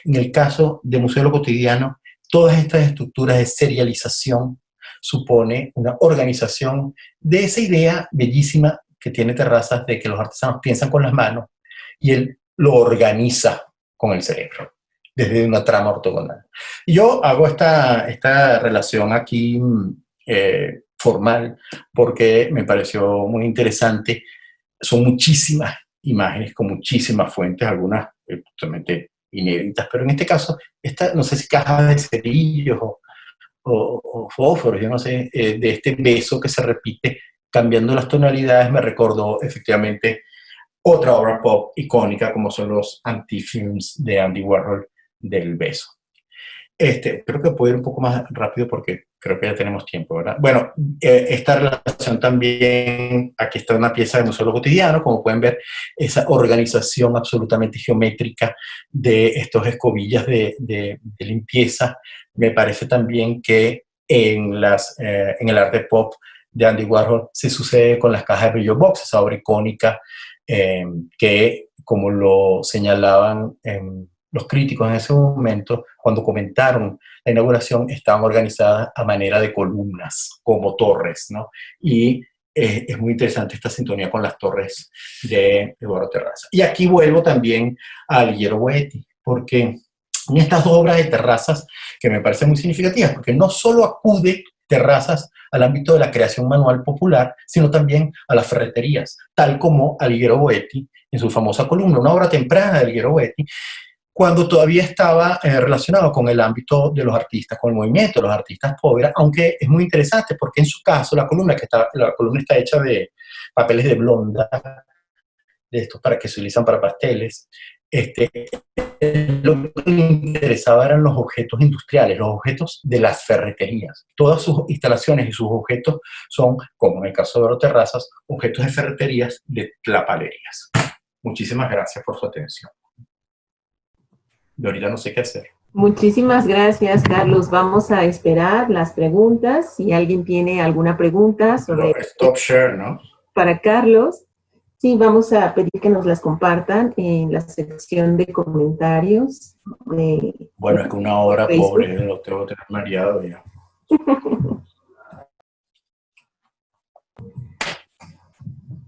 en el caso de Museo de lo Cotidiano, todas estas estructuras de serialización supone una organización de esa idea bellísima que tiene Terrazas de que los artesanos piensan con las manos y él lo organiza con el cerebro, desde una trama ortogonal. Yo hago esta relación aquí formal porque me pareció muy interesante. Son muchísimas imágenes con muchísimas fuentes, algunas totalmente inéditas, pero en este caso, no sé si cajas de cerillos o fósforos, yo no sé, de este beso que se repite cambiando las tonalidades, me recordó efectivamente otra obra pop icónica como son los anti-films de Andy Warhol del beso. Creo que puedo ir un poco más rápido porque creo que ya tenemos tiempo, ¿verdad? Bueno, esta relación también, aquí está una pieza de Museo de lo Cotidiano, como pueden ver, esa organización absolutamente geométrica de estos escobillas de limpieza. Me parece también que en el arte pop de Andy Warhol se sucede con las cajas de brillo box, esa obra icónica que, como lo señalaban los críticos en ese momento, cuando comentaron la inauguración, estaban organizadas a manera de columnas, como torres, ¿no? Y es muy interesante esta sintonía con las torres de Eduardo Terrazas. Y aquí vuelvo también a Alighiero Boetti, porque en estas dos obras de Terrazas, que me parecen muy significativas, porque no solo acude Terrazas al ámbito de la creación manual popular, sino también a las ferreterías, tal como Alighiero Boetti en su famosa columna, una obra temprana de Alighiero Boetti, cuando todavía estaba relacionado con el ámbito de los artistas, con el movimiento de los artistas pobres, aunque es muy interesante porque en su caso la columna está hecha de papeles de blonda, de estos para que se utilizan para pasteles. Lo que le interesaba eran los objetos industriales, los objetos de las ferreterías. Todas sus instalaciones y sus objetos son, como en el caso de Eduardo Terrazas, objetos de ferreterías de tlapalerías. Muchísimas gracias por su atención. Yo ahorita no sé qué hacer. Muchísimas gracias, Carlos. Vamos a esperar las preguntas. Si alguien tiene alguna pregunta sobre... Stop share, ¿no? Para Carlos, sí, vamos a pedir que nos las compartan en la sección de comentarios. Bueno, es que una hora, pobre, lo tengo que tener mareado ya.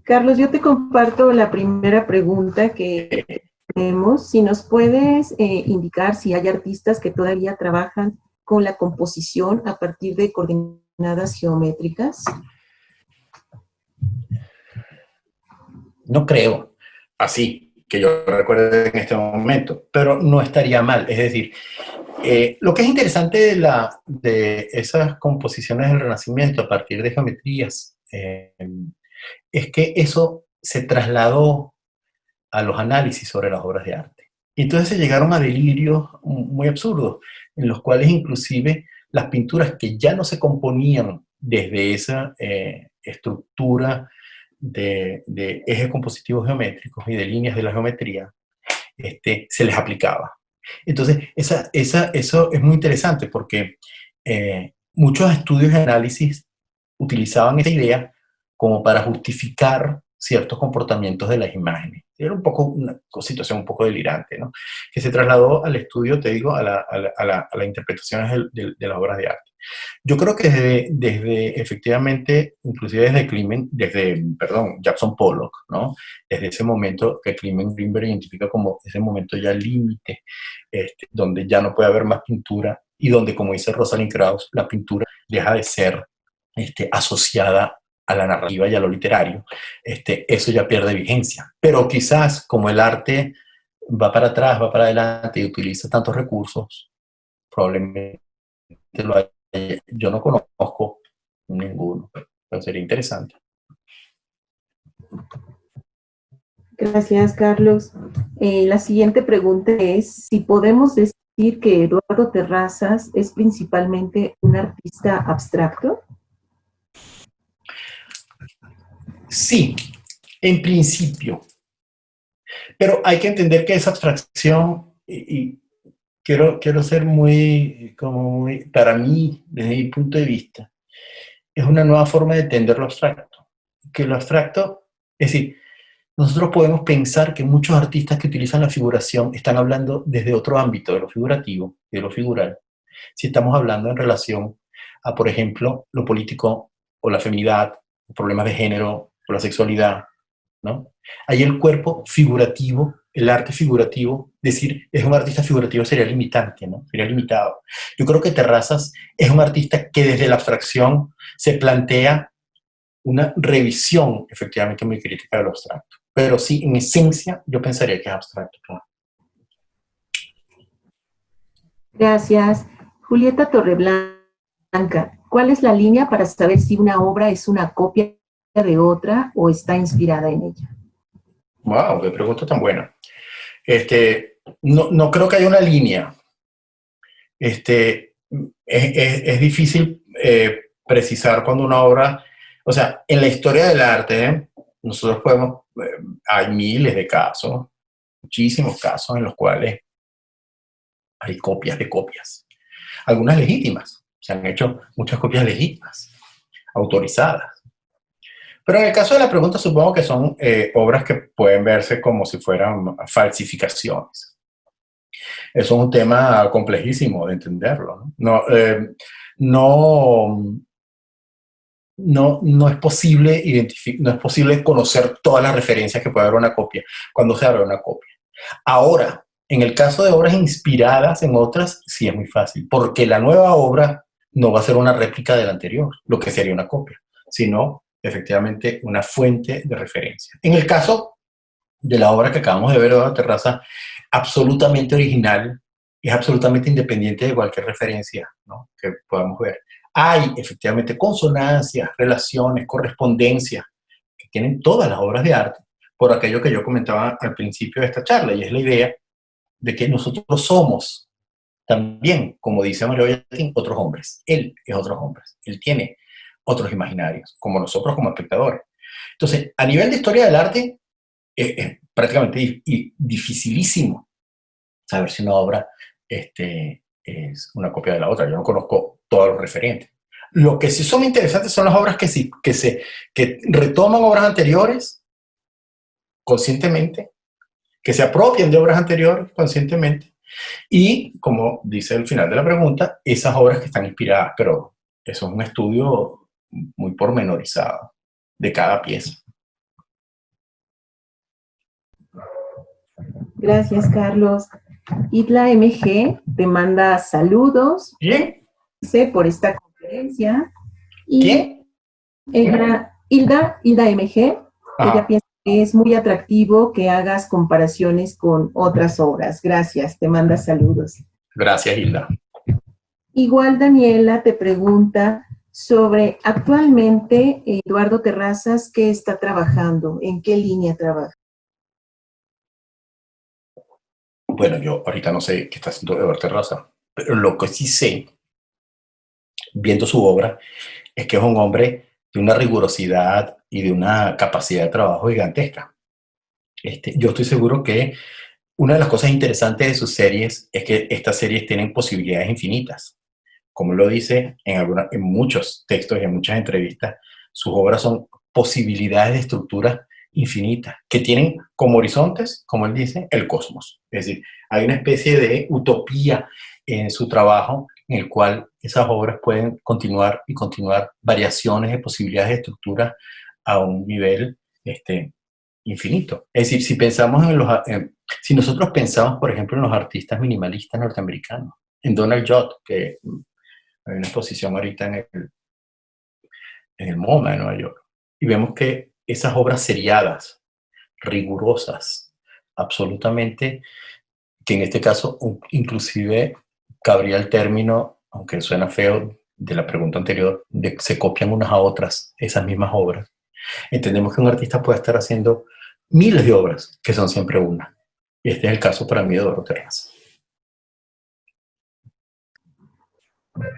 Carlos, yo te comparto la primera pregunta que tenemos. Si nos puedes indicar si hay artistas que todavía trabajan con la composición a partir de coordenadas geométricas. No creo, así, que yo recuerde en este momento, pero no estaría mal. Es decir, lo que es interesante de esas composiciones del Renacimiento a partir de geometrías es que eso se trasladó a los análisis sobre las obras de arte. Y entonces se llegaron a delirios muy absurdos, en los cuales inclusive las pinturas que ya no se componían desde esa estructura de ejes compositivos geométricos y de líneas de la geometría, se les aplicaba. Entonces, eso es muy interesante porque muchos estudios y análisis utilizaban esa idea como para justificar ciertos comportamientos de las imágenes. Era una situación un poco delirante, ¿no? Que se trasladó al estudio, te digo, a la interpretación de las obras de arte. Yo creo que desde efectivamente, inclusive desde Jackson Pollock, ¿no? Desde ese momento que Clement Greenberg identifica como ese momento ya límite, donde ya no puede haber más pintura y donde, como dice Rosalind Krauss, la pintura deja de ser asociada a la narrativa y a lo literario, eso ya pierde vigencia. Pero quizás como el arte va para atrás, va para adelante y utiliza tantos recursos, probablemente lo haya. Yo no conozco ninguno, pero sería interesante. Gracias, Carlos. La siguiente pregunta es si podemos decir que Eduardo Terrazas es principalmente un artista abstracto. Sí, en principio. Pero hay que entender que esa abstracción, y quiero ser muy, para mí, desde mi punto de vista, es una nueva forma de entender lo abstracto. Que lo abstracto, es decir, nosotros podemos pensar que muchos artistas que utilizan la figuración están hablando desde otro ámbito, de lo figurativo y de lo figural. Si estamos hablando en relación a, por ejemplo, lo político o la feminidad, problemas de género o la sexualidad, ¿no? Ahí el cuerpo figurativo, el arte figurativo, decir es un artista figurativo sería limitante, ¿no? Sería limitado. Yo creo que Terrazas es un artista que desde la abstracción se plantea una revisión efectivamente muy crítica de lo abstracto. Pero sí, en esencia, yo pensaría que es abstracto. Claro. Gracias. Julieta Torreblanca, ¿cuál es la línea para saber si una obra es una copia de otra o está inspirada en ella? Wow, qué pregunta tan buena. No creo que haya una línea. Es difícil precisar cuando una obra, o sea, en la historia del arte, nosotros hay miles de casos, muchísimos casos en los cuales hay copias de copias. Algunas legítimas, se han hecho muchas copias legítimas, autorizadas. Pero en el caso de la pregunta, supongo que son obras que pueden verse como si fueran falsificaciones. Eso es un tema complejísimo de entenderlo, ¿no? No es posible no es posible conocer todas las referencias que puede haber una copia cuando se abre una copia. Ahora, en el caso de obras inspiradas en otras, sí es muy fácil, porque la nueva obra no va a ser una réplica del anterior, lo que sería una copia, sino efectivamente una fuente de referencia. En el caso de la obra que acabamos de ver, Eduardo Terraza, absolutamente original, es absolutamente independiente de cualquier referencia, ¿no?, que podamos ver. Hay efectivamente consonancias, relaciones, correspondencias que tienen todas las obras de arte, por aquello que yo comentaba al principio de esta charla, y es la idea de que nosotros somos también, como dice Mario Bellatín, otros hombres. Él es otros hombres. Él tiene otros imaginarios, como nosotros como espectadores. Entonces, a nivel de historia del arte, es prácticamente dificilísimo saber si una obra es una copia de la otra. Yo no conozco todos los referentes. Lo que sí son interesantes son las obras que retoman obras anteriores conscientemente, que se apropian de obras anteriores conscientemente, y, como dice el final de la pregunta, esas obras que están inspiradas, pero eso es un estudio muy pormenorizado de cada pieza. Gracias, Carlos. Isla MG te manda saludos. Bien. Por esta conferencia. Y ¿Quién? Hilda MG, ella piensa que es muy atractivo que hagas comparaciones con otras obras. Gracias, te manda saludos. Gracias, Hilda. Igual Daniela te pregunta sobre actualmente Eduardo Terrazas, ¿qué está trabajando? ¿En qué línea trabaja? Bueno, yo ahorita no sé qué está haciendo Eduardo Terrazas, pero lo que sí sé, viendo su obra, es que es un hombre de una rigurosidad y de una capacidad de trabajo gigantesca. Yo estoy seguro que una de las cosas interesantes de sus series es que estas series tienen posibilidades infinitas. Como lo dice en muchos textos y en muchas entrevistas, sus obras son posibilidades de estructura infinitas, que tienen como horizontes, como él dice, el cosmos. Es decir, hay una especie de utopía en su trabajo en el cual esas obras pueden continuar y continuar variaciones de posibilidades de estructura a un nivel infinito. Es decir, si nosotros pensamos, por ejemplo, en los artistas minimalistas norteamericanos, en Donald Judd, que hay una exposición ahorita en el MoMA de Nueva York, y vemos que esas obras seriadas, rigurosas, absolutamente, que en este caso inclusive cabría el término, aunque suena feo, de la pregunta anterior, de se copian unas a otras esas mismas obras. Entendemos que un artista puede estar haciendo miles de obras que son siempre una. Y este es el caso para mí de Eduardo Terrazas.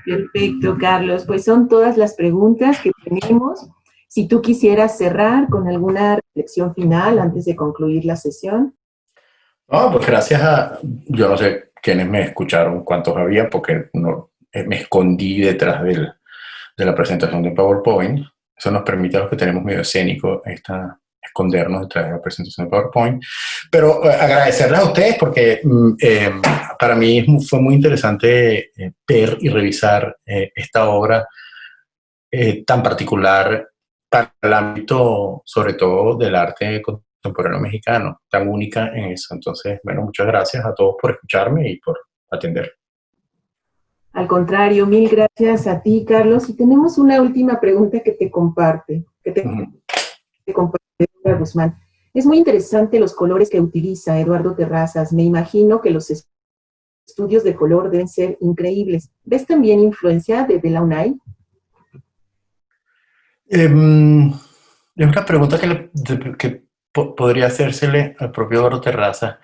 Perfecto, Carlos. Pues son todas las preguntas que tenemos. Si tú quisieras cerrar con alguna reflexión final antes de concluir la sesión. No, pues gracias yo no sé quiénes me escucharon, cuántos había, porque no, me escondí detrás de la presentación de PowerPoint. Eso nos permite a los que tenemos medio escénico escondernos detrás de la presentación de PowerPoint. Pero agradecerles a ustedes porque para mí fue muy interesante ver y revisar esta obra tan particular para el ámbito, sobre todo, del arte contemporáneo mexicano, tan única en eso. Entonces, bueno, muchas gracias a todos por escucharme y por atender. Al contrario, mil gracias a ti, Carlos. Y tenemos una última pregunta que te comparte, Eduardo Guzmán. Es muy interesante los colores que utiliza Eduardo Terrazas. Me imagino que los estudios de color deben ser increíbles. ¿Ves también influencia de la UNAI? Es una pregunta que podría hacérsele al propio Eduardo Terrazas.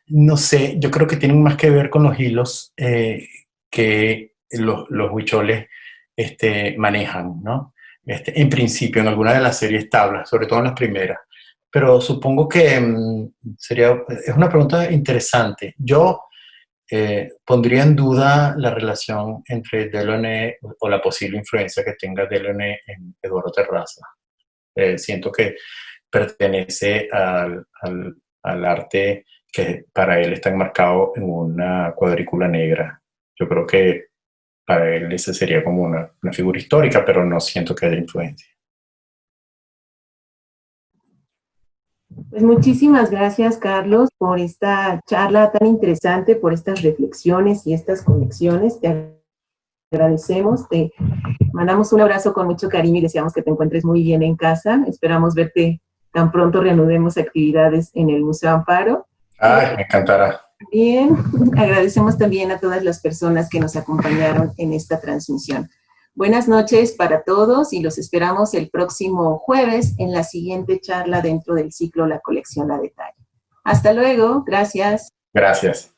No sé, yo creo que tienen más que ver con los hilos que los huicholes manejan, ¿no? En principio, en alguna de las series tablas, sobre todo en las primeras. Pero supongo que es una pregunta interesante. Yo pondría en duda la relación entre Delaunay o la posible influencia que tenga Delaunay en Eduardo Terrazas. Siento que pertenece al arte que para él está enmarcado en una cuadrícula negra. Yo creo que para él esa sería como una figura histórica, pero no siento que haya influencia. Pues muchísimas gracias, Carlos, por esta charla tan interesante, por estas reflexiones y estas conexiones. Te agradecemos, te mandamos un abrazo con mucho cariño y deseamos que te encuentres muy bien en casa. Esperamos verte tan pronto reanudemos actividades en el Museo Amparo. Ay, me encantará. Bien, agradecemos también a todas las personas que nos acompañaron en esta transmisión. Buenas noches para todos y los esperamos el próximo jueves en la siguiente charla dentro del ciclo La Colección a Detalle. Hasta luego, gracias. Gracias.